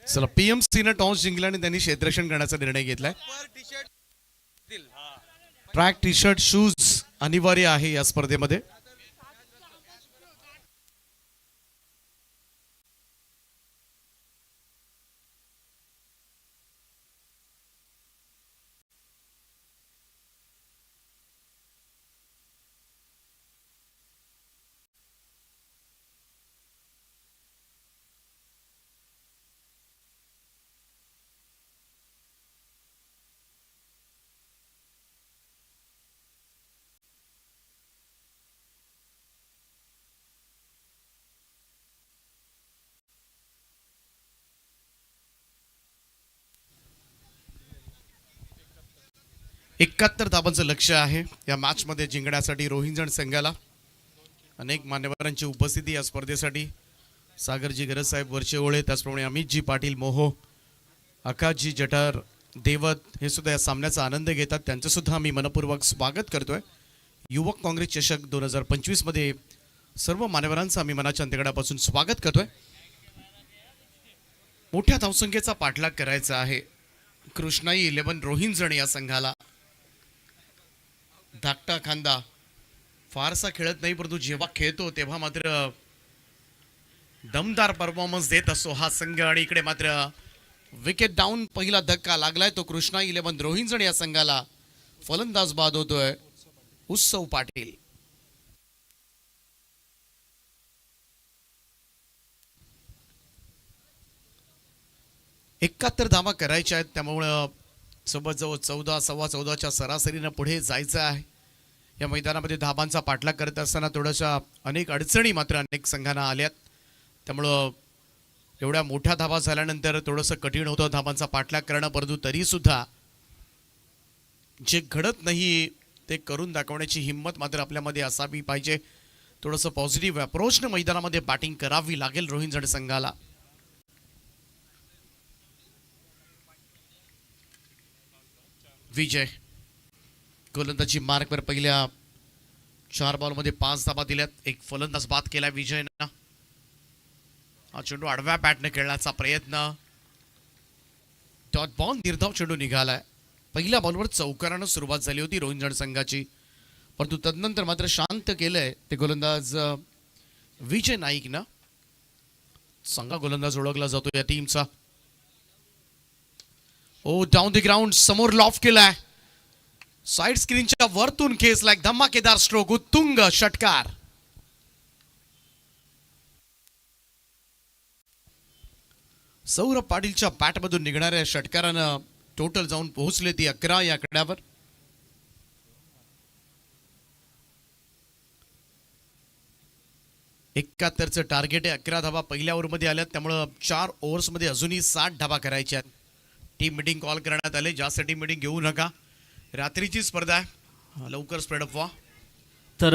Speaker 3: चला, पीएमसीने टॉस जिंकला आणि त्यांनी क्षेत्ररक्षण करण्याचा निर्णय घेतलाय. ट्रॅक टी शर्ट शूज अनिवार्य आहे या स्पर्धेमध्ये. एकाहत्तर धावांचं लक्ष आहे या मॅच मध्ये जिंकण्यासाठी रोहिंजन संघाला. अनेक मान्यवरांची उपस्थिती या स्पर्धेसाठी. सागरजी गरज साहेब, वरचे ओळे, त्याचप्रमाणे अमितजी पाटील मोहो, आकाशजी जठार, देवत हे सुद्धा या सामन्याचा आनंद घेतात. त्यांचं सुद्धा आम्ही मनपूर्वक स्वागत करतोय. युवक काँग्रेस चषक 2025 मध्ये सर्व मान्यवरांचं आम्ही मनाच्या अंतकडापासून स्वागत करतोय. मोठ्या धावसंख्येचा पाठलाग करायचा आहे कृष्णाई 11 रोहिंजन या संघाला. धाकटा खांदा फारसा खेळत नाही, परंतु जेव्हा खेळतो तेव्हा मात्र दमदार परफॉर्मन्स देत असतो हा संघ. आणि इकडे मात्र विकेट डाऊन, पहिला धक्का लागलाय तो कृष्णा 11 रोहिंजन या संघाला. फलंदाज बाद होतोय उत्सव पाटील. एकाहत्तर धावा करायच्या आहेत, त्यामुळं सोबत जवळ 14 सव्वा 14च्या सरासरीनं पुढे जायचं आहे. या मैदानामध्ये धाबांचा पाठलाग करत असताना थोड्याशा अनेक अडचणी मात्र अनेक संघांना आल्यात. त्यामुळं एवढ्या मोठ्या धाबा झाल्यानंतर थोडंसं कठीण होतं धाबांचा पाठलाग करणं, परंतु तरी सुद्धा जे घडत नाही ते करून दाखवण्याची हिंमत मात्र आपल्यामध्ये असावी पाहिजे. थोडंसं पॉझिटिव्ह अप्रोचनं मैदानामध्ये बॅटिंग करावी लागेल रोहिंजण संघाला. विजय गोलंदाजी मार्कवर पहिल्या 4 बॉलमध्ये 5 धाबा दिल्यात. एक फलंदाज बाद केला विजयनं. हा चेंडू आडव्या बॅटने खेळण्याचा प्रयत्न. डॉट बॉल निर्धाव चेंडू निघालाय. पहिल्या बॉलवर चौकारानं सुरुवात झाली होती रोहिंजण संघाची, परंतु तदनंतर मात्र शांत केलंय ते गोलंदाज विजय नाईकनं. चांगला गोलंदाज ओळखला जातो या टीमचा. ओ डाऊन द ग्राउंड समोर लॉफ केलाय. साइड स्क्रीनच्या वरतून खेचला एक धमाकेदार स्ट्रोक. उत्तुंग षटकार. सौरभ पाटीलच्या बॅटमधून निघणाऱ्या षटकारानं टोटल जाऊन पोहोचले ती 11 या आकड्यावर. चं टार्गेट आहे. 11 धाबा पहिल्या ओव्हरमध्ये आल्यात, त्यामुळं 4 ओव्हर्समध्ये अजूनही 60 धाबा करायच्या आहेत. टीम मिटिंग कॉल करण्यात आले. जास्त टीम मिटिंग घेऊ नका, रात्रीची स्पर्धा आहे, लवकर स्प्रेड अप व्हा.
Speaker 1: तर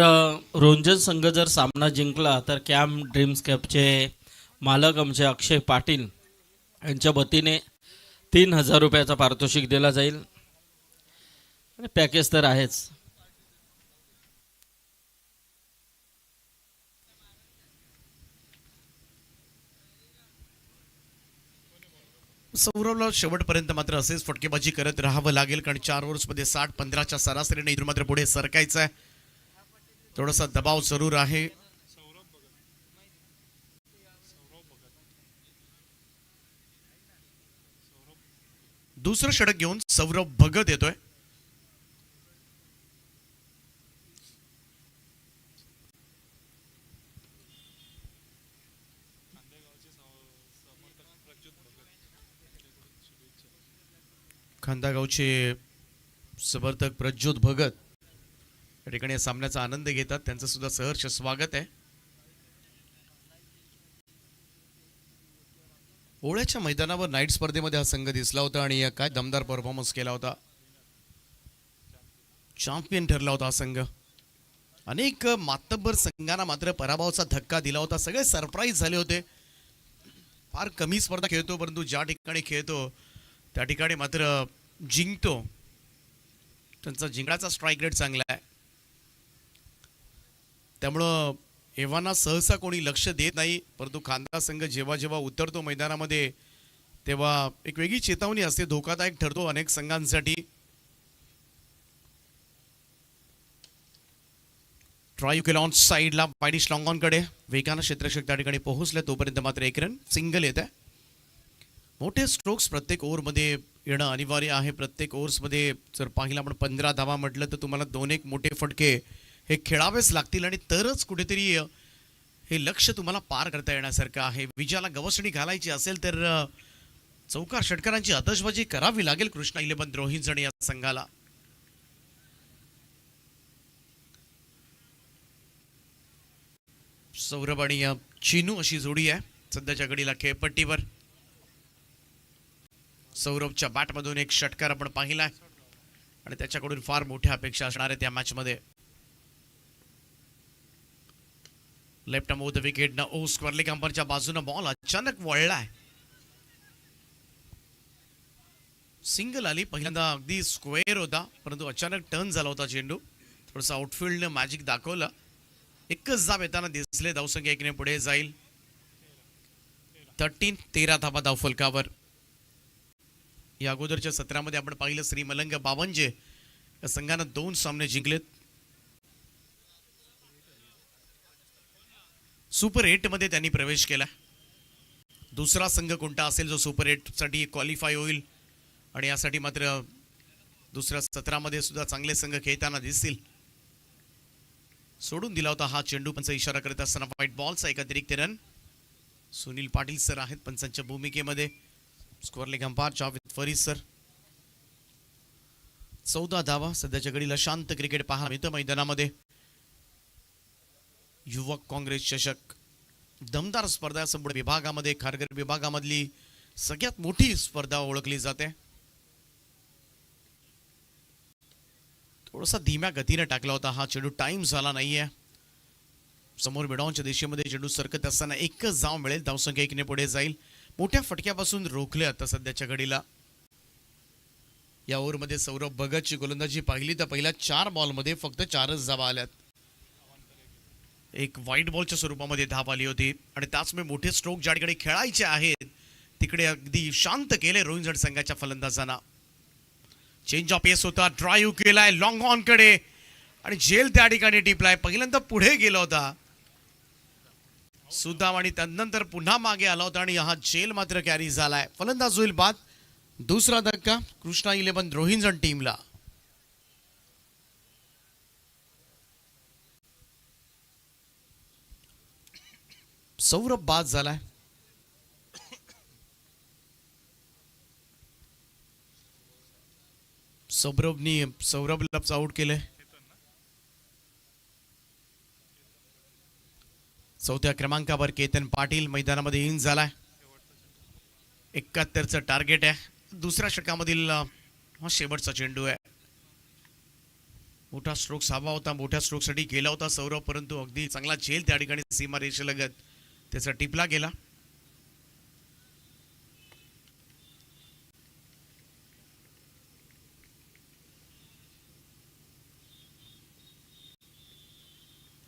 Speaker 1: रोंजन संघ जर सामना जिंकला तर कॅम्प ड्रीम्सकॅपचे मालक आमचे अक्षय पाटील यांच्या वतीने 3,000 रुपयाचा पारितोषिक दिला जाईल. आणि पॅकेज तर आहेच.
Speaker 3: सौरभला शेवटपर्यंत मात्र असेच फटकेबाजी करत राहावं लागेल, कारण 4 ओव्हर्समध्ये 60-15च्या सरासरीने इथून मात्र पुढे सरकायचं आहे. थोडासा दबाव जरूर आहे. दुसरं षटक घेऊन सौरभ भगत येतोय. खांदागावचे समर्थक प्रज्योत भगत या ठिकाणी या सामन्याचा आनंद घेतात. त्यांचं सुद्धा सहर्ष स्वागत आहे. ओळ्याच्या मैदानावर नाईट स्पर्धेमध्ये हा संघ दिसला होता आणि काय दमदार परफॉर्मन्स केला होता. चॅम्पियन ठरला होता हा संघ. अनेक मातब्बर संघांना मात्र पराभवाचा धक्का दिला होता. सगळे सरप्राईज झाले होते. फार कमी स्पर्धा खेळतो, परंतु ज्या ठिकाणी खेळतो त्या ठिकाणी मात्र जिंकतो. त्यांचा जिंकण्याचा स्ट्राईक रेट चांगला आहे, त्यामुळं एव्हाना सहसा कोणी लक्ष देत नाही. परंतु खांदा संघ जेव्हा जेव्हा उतरतो मैदानामध्ये तेव्हा एक वेगळी चेतावणी असते. धोकादायक ठरतो अनेक संघांसाठी. ड्राईव्ह केला ऑन साईडला पायडिश लॉंगॉनकडे. वेगानं क्षेत्ररक्षक त्या ठिकाणी पोहोचले, तोपर्यंत मात्र एक रन सिंगल येत आहे. मोठे स्ट्रोक्स प्रत्येक ओव्हरमध्ये येणं अनिवार्य आहे. प्रत्येक ओव्हर्समध्ये जर पाहिलं आपण 15 धावा म्हटलं तर तुम्हाला 2-1 मोठे फटके हे खेळावेच लागतील आणि तरच कुठेतरी हे लक्ष तुम्हाला पार करता येण्यासारखं आहे. विजयाला गवसणी घालायची असेल तर चौकार षटकारांची आतषबाजी करावी लागेल कृष्णा 11 रोहिंजण या संघाला. सौरभ आणि चिनू अशी जोडी आहे सध्याच्या घडीला खेळपट्टीवर. सौरभच्या बॅटमधून एक षटकार आपण पाहिलाय आणि त्याच्याकडून फार मोठ्या अपेक्षा असणार आहेत या मॅचमध्ये. लेफ्ट अमोव द विकेट न ओ स्क्वेअरली कंपरच्या बाजूनं बॉल अचानक वळलाय. सिंगल आली. पहिल्यांदा अगदी स्क्वेअर होता, परंतु अचानक टर्न झाला होता चेंडू. थोडंसं आउटफिल्डनं मॅजिक दाखवलं. एकच धाव येताना दिसले. धावसंख्या 1 ने पुढे जाईल. 13 धावा धावफलकावर. या अगोदरच्या सत्रामध्ये आपण पाहिलं श्री मलंग बावनजे या संघानं 2 सामने जिंकलेत. सुपर 8 मध्ये त्यांनी प्रवेश केला. दुसरा संघ कोणता असेल जो सुपर 8 साठी क्वालिफाय होईल आणि यासाठी मात्र दुसऱ्या सत्रामध्ये सुद्धा चांगले संघ खेळताना दिसतील. सोडून दिला होता हा चेंडू. पंचा इशारा करत असताना व्हाईट बॉलचा एक अतिरिक्त रन. सुनील पाटील सर आहेत पंचांच्या भूमिकेमध्ये. स्कोअरले अंपायर जावेद फरीद सर. 14 धावा. सध्याच्या घडीला शांत क्रिकेट पाहायला मिळतं मैदानामध्ये. युवक काँग्रेस चषक दमदार स्पर्धा संपूर्ण विभागामध्ये खारघर विभागामधली सगळ्यात मोठी स्पर्धा ओळखली जाते. थोडासा धीम्या गतीने टाकला होता हा चेंडू. टाइम झाला नाहीये. समोर मिडॉनच्या दिशेमध्ये चेंडू सरकत असताना एकच धाव मिळेल, धावसंख्या 1ने पुढे जाईल. मोठ्या फटक्यापासून रोखले आता सध्याच्या घडीला. या ओव्हरमध्ये सौरभ भगतची गोलंदाजी पाहिली तर पहिल्या 4 बॉलमध्ये फक्त 4च धावा आल्यात. एक व्हाईट बॉलच्या स्वरूपामध्ये धाव आली होती आणि त्याचमुळे मोठे स्ट्रोक ज्या ठिकाणी खेळायचे आहेत तिकडे अगदी शांत केले रोहिंज संघाच्या फलंदाजांना. चेंज ऑफ पेस होता, ड्राईव्ह केलाय लॉंग ऑन कडे आणि झेल त्या ठिकाणी टिपलाय. पहिल्यांदा पुढे गेला होता सुदाम आणि त्यानंतर पुन्हा मागे आला होता आणि हा झेल मात्र कॅरी झालाय. फलंदाज होईल बाद. दुसरा धक्का कृष्णा 11 रोहिंज टीमला. सौरभ बाद झालाय. सौरभला आउट केलंय. चौथ्या क्रमांकावर केतन पाटील मैदानामध्ये इन झालाय. 71चं टार्गेट आहे. दुसऱ्या षटकामधील हा शेवटचा चेंडू आहे. मोठा स्ट्रोक हवा होता, मोठ्या स्ट्रोकसाठी गेला होता सौरभ, परंतु अगदी चांगला झेल त्या ठिकाणी सीमा रेषेलगत त्याचा टिपला गेला.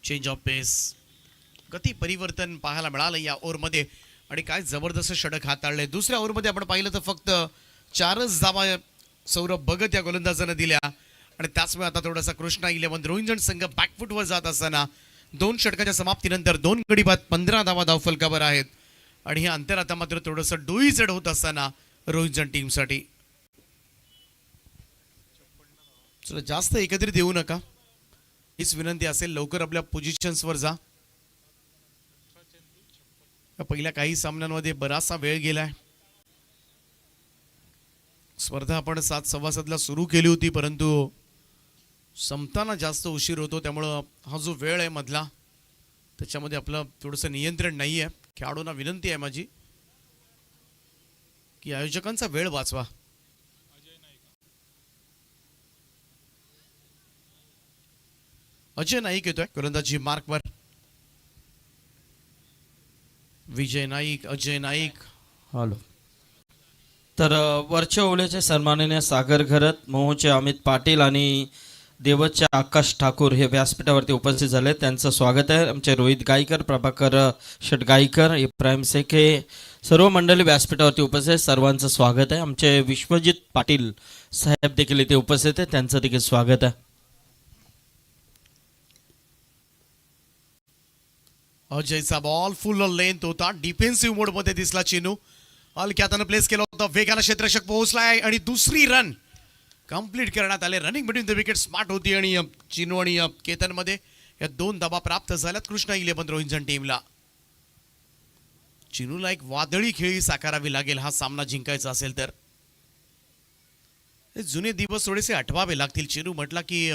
Speaker 3: चेंज ऑफ पेस, गती परिवर्तन पाहायला मिळालं या ओव्हरमध्ये आणि काय जबरदस्त षटक हाताळले. दुसऱ्या ओव्हरमध्ये आपण पाहिलं तर फक्त 4च धावा सौरभ भगत या गोलंदाजानं दिल्या आणि त्याचमुळे आता थोडासा कृष्णा 11 रोहिंजन संघ बॅकफुटवर जात असताना 2 षटकाच्या समाप्तीनंतर 2 गडी बाद 15 धावा धावफलकावर आहेत आणि हे अंतर आता मात्र थोडंसं डोईजड होत असताना रोहिंजन टीमसाठी. चला जास्त एकत्रित येऊ नका हीच विनंती असेल. लवकर आपल्या पोझिशन्सवर जा. पहिल्या काही सामन्यांमध्ये बराचसा वेळ गेलाय. स्पर्धा आपण 7:15 सुरू केली होती परंतु संपताना जास्त उशीर होतो, त्यामुळं हा जो वेळ आहे मधला त्याच्यामध्ये आपलं थोडंसं नियंत्रण नाही आहे. खेळाडूंना विनंती आहे माझी की आयोजकांचा वेळ वाचवा. अजय नाईक येतोय गोलंदाजी मार्कवर. विजय नाईक, अजय नाईक.
Speaker 1: हॅलो. तर वरच्या ओळीचे सन्माननीय सागर घरत, मोहचे अमित पाटील आणि देवतचे आकाश ठाकूर हे व्यासपीठावरती उपस्थित झाले. त्यांचं स्वागत आहे. आमचे रोहित गायकर, प्रभाकर षटगायकर, इब्राहिम शेख हे सर्व मंडळी व्यासपीठावरती उपस्थित आहेत. सर्वांचं स्वागत आहे. आमचे विश्वजित पाटील साहेब देखील इथे उपस्थित आहेत, त्यांचं देखील स्वागत आहे.
Speaker 3: अजयचा बॉल फुल लेंथ होता, डिफेन्सिव्ह मोड मध्ये दिसला चेनू. हलक्या हाताने प्लेस केला होता, वेगाने क्षेत्ररक्षक पोहोचलाय आणि दुसरी रन कंप्लीट करण्यात आले. Running between the wicket smart होती आणि चिनू आणि केतन मध्ये या 2 धावा प्राप्त झाल्यात कृष्णा 11 रोहिंजन टीमला. चिनूला एक वादळी खेळी साकारावी लागेल हा सामना जिंकायचा असेल तर. हे जुने दिवस थोडेसे आठवावे लागतील. चिनू म्हटला की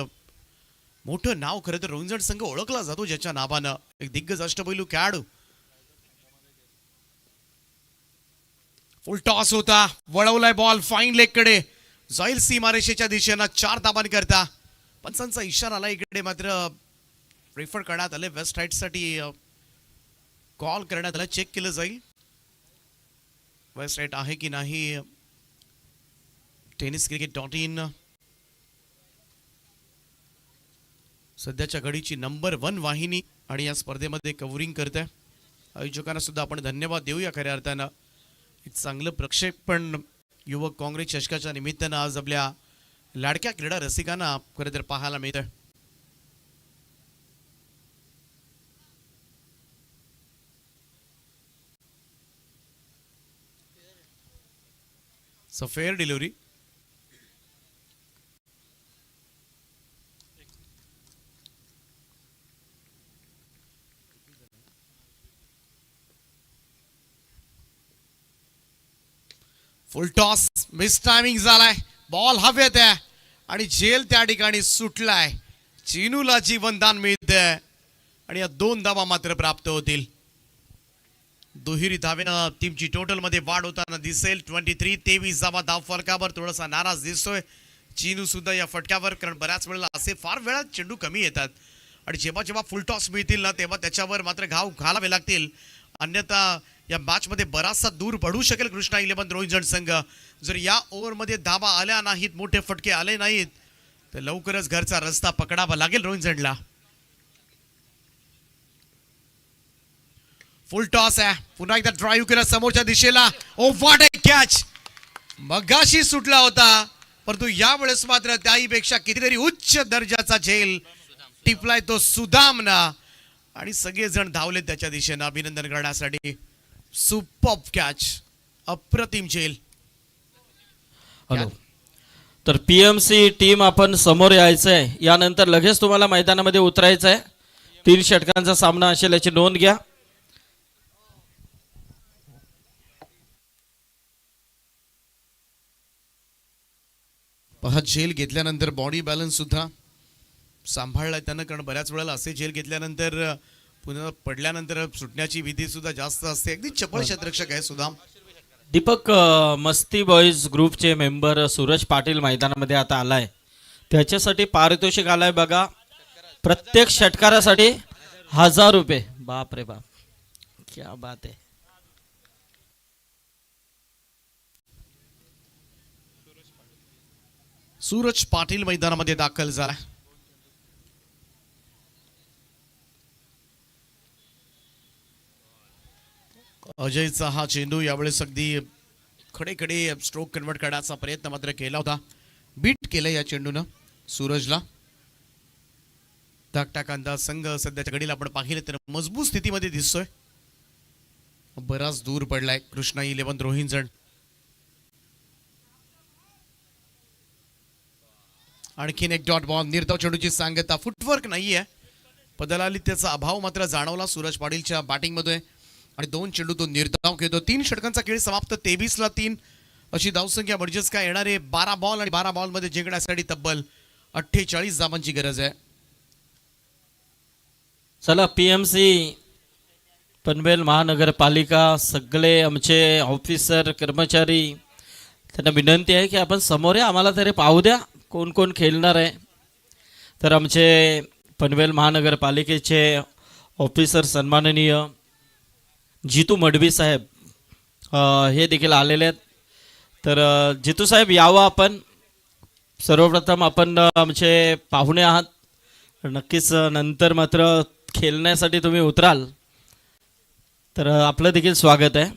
Speaker 3: मोठं नाव खरं तर रोहिंजन संघ ओळखला जातो ज्याच्या नावानं. एक दिग्गज अष्टपैलू खेळाडू. फुल टॉस होता, वळवलाय बॉल फाईन लेग कडे, जाईल सीमारेषेच्या दिशेनं 4 धाबांकरता. पंचांचा इशारा आला इकडे, मात्र प्रेफर करण्यात आले. वेस्ट राईट साठी कॉल करण्यात आला. चेक केलं जाईल वेस्ट राईट आहे की नाही. tenniscricket.in सध्याच्या घडीची नंबर 1 वाहिनी आणि या स्पर्धेमध्ये कव्हरिंग करत आहे. आयोजकांना सुद्धा आपण धन्यवाद देऊया खऱ्या अर्थानं. एक चांगलं प्रक्षेपण युवक काँग्रेस चषकाच्या निमित्तानं आज आपल्या लाडक्या क्रीडा रसिकांना खरं तर पाहायला मिळतं. So fair delivery. फुल टॉस मिस टायमिंग झालाय. बॉल हवेत आहे आणि झेल त्या ठिकाणी सुटलाय. चिनूला जीवनदान मिळतंय आणि या 2 धावा मात्र प्राप्त होतील. दुहेरी धावेनं टीमची टोटल मध्ये वाढ होताना दिसेल. 23 धावा धाव फलकावर. थोडासा नाराज दिसतोय चिनू सुद्धा या फटक्यावर, कारण बऱ्याच वेळेला असे फार वेळा चेंडू कमी येतात आणि जेव्हा जेव्हा फुल टॉस मिळतील ना तेव्हा त्याच्यावर मात्र घाव घालावे लागतील, अन्यथा या मॅचमध्ये बराचसा दूर पडू शकेल कृष्णा 11 रोहित जण संघ. जर या ओव्हरमध्ये धावा आल्या नाहीत, मोठे फटके आले नाहीत, तर लवकरच घरचा रस्ता पकडावा लागेल रोहित जणला. फुल टॉस आहे, पुन्हा एकदा ड्राईव्ह केला समोरच्या दिशेला. ओ व्हॉट अ कॅच, मगाशी सुटला होता परंतु यावेळेस मात्र त्याहीपेक्षा कितीतरी उच्च दर्जाचा झेल टिपलाय तो सुदामना आणि सगळेजण धावले त्याच्या दिशेनं अभिनंदन करण्यासाठी. सुपर कॅच, अप्रतिम झेल.
Speaker 1: हॅलो, तर पीएमसी टीम आपण समोर यायचंय, यानंतर लगेच तुम्हाला मैदानामध्ये उतरायचं आहे. 3 षटकांचा सामना असेल याची नोंद घ्या.
Speaker 3: पहा, झेल घेतल्यानंतर बॉडी बॅलन्स सुद्धा सांभाळलाय त्यानं, कारण बऱ्याच वेळेला असे झेल घेतल्यानंतर पुन्हा पडल्यानंतर सुटण्याची भीती सुद्धा जास्त असते. अगदी चपळ क्षेत्ररक्षक आहे सुदाम.
Speaker 1: दीपक, मस्ती बॉईज ग्रुपचे मेंबर सूरज पाटील मैदानामध्ये आता आलाय, त्याच्यासाठी पारितोषिक आलाय बघा. प्रत्येक षटकारासाठी 1000 रुपये. बाप रे बाप, क्या बात आहे.
Speaker 3: सूरज पाटील मैदानामध्ये दाखल झाला. अजयचा हा चेंडू यावेळेस अगदी खडे स्ट्रोक कन्वर्ट करण्याचा प्रयत्न मात्र केला होता. बीट केलं या चेंडूनं सूरजला. धाकटा कांदा संघ सध्याच्या घडीला आपण पाहिले तर मजबूत स्थितीमध्ये दिसतोय. बराच दूर पडलाय कृष्णा 11 रोहित जण. आणखीन एक डॉट बॉल. निर्धाव चेंडूची सांगता, फुटवर्क नाहीये, पदलालित्याचा अभाव मात्र जाणवला सूरज पाटीलच्या बॅटिंग मध्ये आणि 2 चेंडू तो निर्धाव घेतो. 3 षटकांचा खेळ समाप्त. 23-3 अशी धावसंख्या. म्हणजेच काय येणारे 12 बॉल आणि 12 बॉल मध्ये जिंकण्यासाठी तब्बल 48 धावांची गरज आहे.
Speaker 1: चला, पीएमसी पनवेल महानगरपालिका सगळे आमचे ऑफिसर कर्मचारी, त्यांना विनंती आहे की आपण समोर या, आम्हाला तरी पाहू द्या कोण कोण खेळणार आहे. तर आमचे पनवेल महानगरपालिकेचे ऑफिसर सन्माननीय जितू मडवी साहेब हे देखील आलेले आहेत. तर जितू साहेब यावं आपण. सर्वप्रथम आपण आमचे पाहुणे आहात, नक्कीच नंतर मात्र खेळण्यासाठी तुम्ही उतराल तर आपलं देखील स्वागत आहे.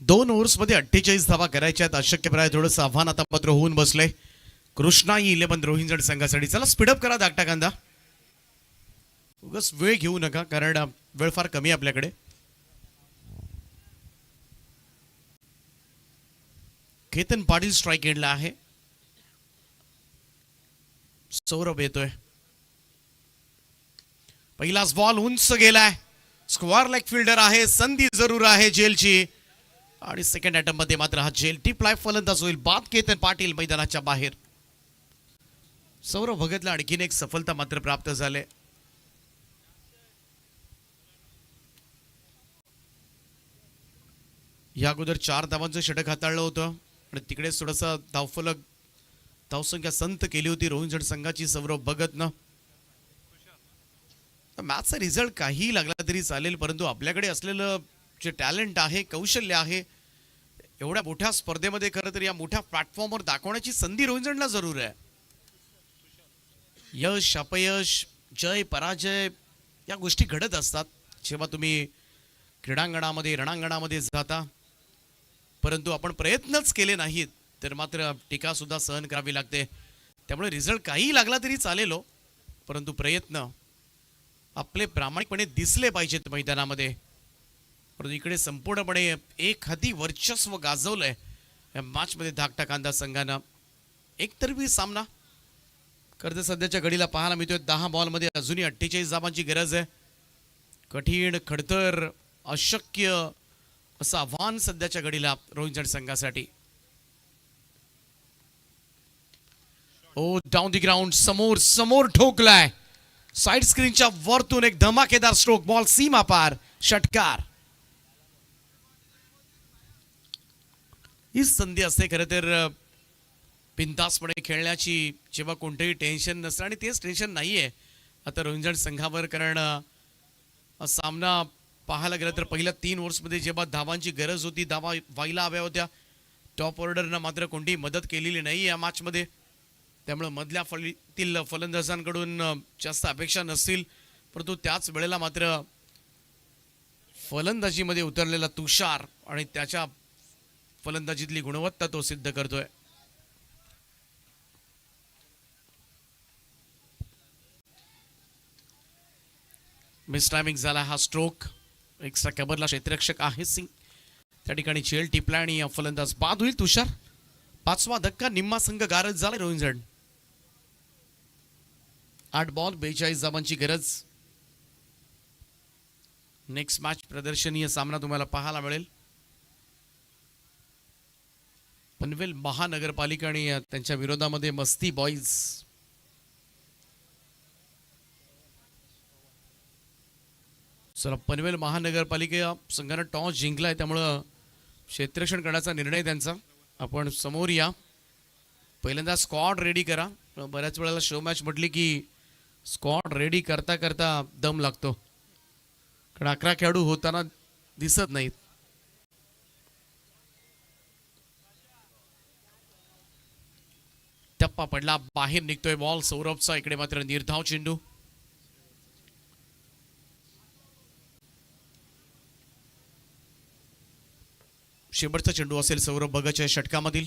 Speaker 3: दोन ओव्हर्समध्ये 48 धावा करायच्या आहेत. अशक्यप्राय थोडंसं आव्हान आता मात्र होऊन बसलंय कृष्णा 11 रोहित जण संघासाठी. चला स्पीडअप करा धाकटा कांदा, उगाच वेळ घेऊ नका कारण वेळ फार कमी आहे आपल्याकडे. केतन पाटील स्ट्राईक एंडला आहे. सौरभ येतोय. पहिलाच बॉल उंच गेलाय. स्क्वेअर लेग फिल्डर आहे, संधी जरूर आहे जेलची आणि सेकंड अटेम्प्ट मध्ये मात्र हा जेल टिपलाय. फलंदाज होईल बाद. केतन पाटील मैदानाच्या बाहेर. सौरभ भगतला आणखीन एक सफलता मात्र प्राप्त झाले. या अगोदर 4 धावांचं षटक हाताळलं होतं आणि तिकडेच थोडासा धावफलक धावसंख्या संत केली होती रोहित जण संघाची सौरभ भगतनं. मॅचचा रिझल्ट काही लागला तरी चालेल, परंतु आपल्याकडे असलेलं जे टॅलेंट आहे, कौशल्य आहे, एवढ्या मोठ्या स्पर्धेमध्ये खरं तर या मोठ्या प्लॅटफॉर्मवर दाखवण्याची संधी रोहित जणला जरूर आहे. यश अपयश, जय पराजय या गोष्टी घडत असतात जेव्हा तुम्ही क्रीडांगणामध्ये रणांगणामध्ये जाता. परंतु आपण प्रयत्नच केले नाहीत तर मात्र टीका सुद्धा सहन करावी लागते. त्यामुळे रिझल्ट काही लागला तरी चालेल, परंतु प्रयत्न आपले प्रामाणिकपणे दिसले पाहिजेत मैदानामध्ये. परंतु इकडे संपूर्णपणे एक हाती वर्चस्व गाजवलंय या मॅचमध्ये धाकटा कांदा संघानं. एकतर्फी सामना करते सध्याच्या घडीला पाहायला मिळतोय. 10 बॉलमध्ये अजूनही 48 धावांची गरज आहे. कठीण, खडतर, अशक्य असं आव्हान सध्याच्या घडीला रोहित जण संघासाठी. ओ डाऊन दी ग्राउंड, समोर समोर ठोकलाय. साइड स्क्रीनच्या वरतून एक धमाकेदार स्ट्रोक, बॉल सीमा पार, षटकार. ही संधी असते खरं तर बिनधास्तपणे खेळण्याची, जेव्हा कोणतेही टेन्शन नसतं, आणि तेच टेन्शन नाही आहे आता रोहिंटन संघावर. कारण सामना पाहायला गेला तर पहिल्या 3 ओव्हर्समध्ये जेव्हा धावांची गरज होती, धावा व्हायला हव्या होत्या, टॉप ऑर्डरनं मात्र कोणतीही मदत केलेली नाही या मॅचमध्ये. त्यामुळे मधल्या फळीतील फलंदाजांकडून जास्त अपेक्षा नसतील, परंतु त्याच वेळेला मात्र फलंदाजीमध्ये उतरलेला तुषार आणि त्याच्या फलंदाजीतली गुणवत्ता तो सिद्ध करतोय. मिस टायमिंग झाला हा स्ट्रोक. एक्स्ट्रा कव्हरला क्षेत्ररक्षक आहे सिंग, त्या ठिकाणी चेल टिपला आणि फलंदाज बाद होईल तुषार. 5वा धक्का, निम्मा संघ गारद झाला रोहिंटन. 8 बॉल 42 धावांची गरज. नेक्स्ट मॅच प्रदर्शनीय सामना तुम्हाला पाहायला मिळेल. पनवेल महानगरपालिका आणि त्यांच्या विरोधामध्ये मस्ती बॉईज. चला, पनवेल महानगरपालिका संघानं टॉस जिंकलाय, त्यामुळं क्षेत्ररक्षण करण्याचा निर्णय त्यांचा. आपण समोर या. पहिल्यांदा स्क्वॉड रेडी करा. बऱ्याच वेळेला शो मॅच म्हटली की स्क्वॉड रेडी करता करता दम लागतो, कारण 11 खेळाडू होताना दिसत नाहीत. टप्पा पडला, बाहेर निघतोय बॉल सौरभचा. इकडे मात्र निर्धाव चेंडू. शेवटचा चेंडू असेल सौरभ भगतच्या षटकामधील.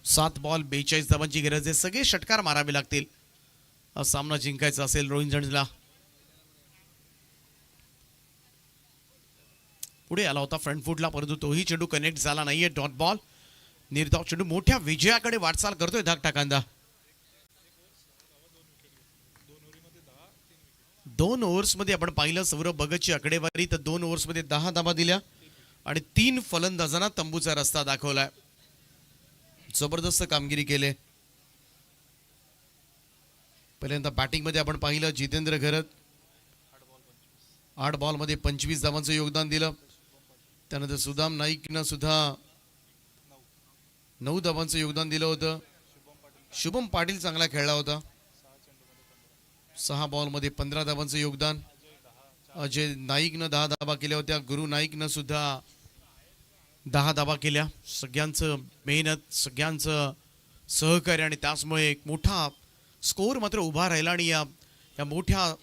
Speaker 3: 7 बॉल 42 धावांची गरज आहे. सगळे षटकार मारावे लागतील हा सामना जिंकायचा असेल रोहिंटनला. पुढे आला होता फ्रंट फूटला, परंतु तोही चेंडू कनेक्ट झाला नाहीये. Dot ball. निर्धाव चेंडू मोठ्या विजयाकडे वाटचाल करतोय धाकटा कांदा. 2 ओव्हर्समध्ये आपण पाहिलं सौरभ भगतची आकडेवारी, तर 2 ओव्हर्समध्ये 10 धावा दिल्या आणि 3 फलंदाजांना तंबूचा रस्ता दाखवलाय. जबरदस्त कामगिरी केले. पहिल्यांदा बॅटिंग मध्ये आपण पाहिलं जितेंद्र घरत. 8 बॉलमध्ये 25 धावांचं योगदान दिलं. त्यानंतर सुदाम नाईकनं सुद्धा 9 धावांचं योगदान दिलं होतं. शुभम पाटील चांगला खेळला होता. 6 बॉलमध्ये 15 धावांचं योगदान. अजय नाईकनं 10 धावा केल्या होत्या. गुरु नाईकनं सुद्धा 10 धावा केल्या. सगळ्यांचं मेहनत, सगळ्यांचं सहकार्य आणि त्याचमुळे एक मोठा स्कोर मात्र उभा राहिला. आणि या मोठ्या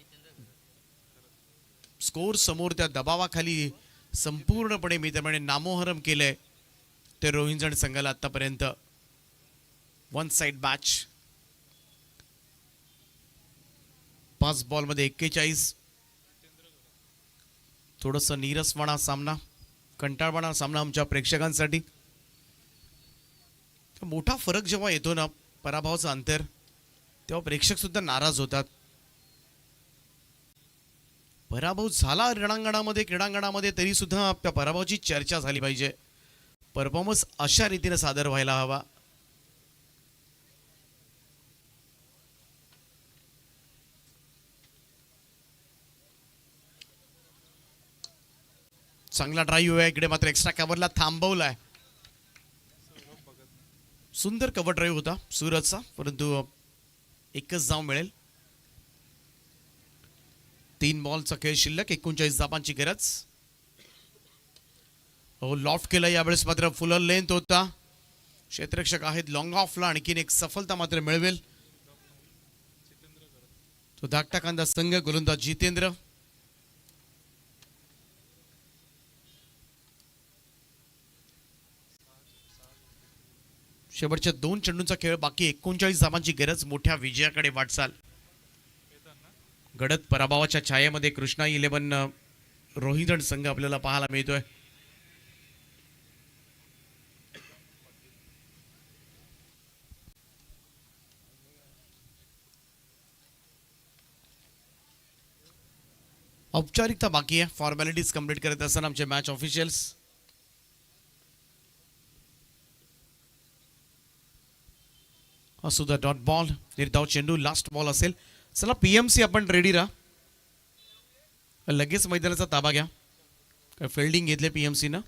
Speaker 3: स्कोर समोर, त्या दबावाखाली संपूर्णपणे मी त्यामुळे नामोहरम केलंय ते रोहिंटन संघाला आतापर्यंत. 1 साइड मॅच. 5 बॉलमध्ये 41. थोडंसं नीरसवाणा सामना, कंटाळवाणा सामना आमच्या प्रेक्षकांसाठी. मोठा फरक जेव्हा येतो ना, पराभवाचं अंतर, तेव्हा प्रेक्षक सुद्धा नाराज होतात. पराभव झाला रणांगणामध्ये, क्रीडांगणामध्ये, तरी सुद्धा त्या पराभवाची चर्चा झाली पाहिजे. परफॉर्मन्स अशा रीतीने सादर व्हायला हवा. चांगला ड्राईव्ह आहे. इकडे मात्र एक्स्ट्रा कव्हरला थांबवलाय. सुंदर कव्हर ड्राईव्ह होता सूरजचा, परंतु एकच धाव मिळेल. 3 बॉलचा खेळ शिल्लक. 39 धावांची गरज. लॉफ्ट केला यावेळेस मात्र फुल लेंथ होता. क्षेत्ररक्षक आहेत लॉंग ऑफला. आणखीन एक सफलता मात्र मिळवेल तो धाकटा कांदा संघ. गोलंदाज जितेंद्र. शेवटच्या 2 चेंडूंचा खेळ बाकी. 39 धावांची गरज. मोठ्या विजयाकडे वाटचाल. गडद पराभवाच्या छायेमध्ये कृष्णा 11 रोहिंटन संघ आपल्याला पाहायला मिळतोय. औपचारिकता बाकी आहे. फॉर्मॅलिटीज कंप्लीट करत असताना आमचे मॅच ऑफिशियल्स. हा सुद्धा डॉट बॉल. निर्धाव चेंडू. लास्ट बॉल असेल. चला पीएमसी आपण रेडी राहा. लगेच मैदानाचा ताबा घ्या. काय फिल्डिंग घेतले पीएमसी ना.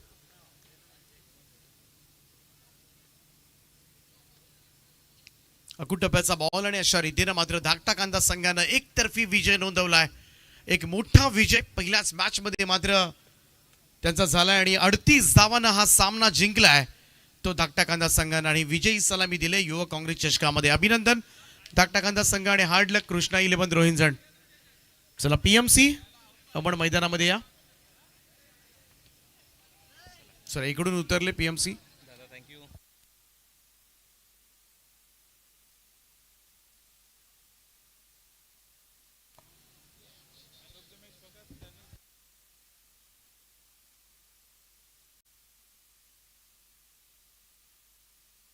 Speaker 3: अकुटप्प्याचा बॉल आणि अशा रीतीनं मात्र धाकटा कांदा संघानं एकतर्फी विजय नोंदवलाय. एक मोठा विजय पहिल्याच मॅच मध्ये मात्र त्यांचा झालाय आणि 38 धावांना हा सामना जिंकलाय तो धाकटा कांदा संघानं आणि विजयी सलामी दिले युवक काँग्रेस चषकामध्ये. अभिनंदन धाकटा कांदा संघ आणि हार्ड लक कृष्णा 11 रोहिंजण. चला पीएमसी आपण मैदानामध्ये या. चला इकडून उतरले पीएमसी.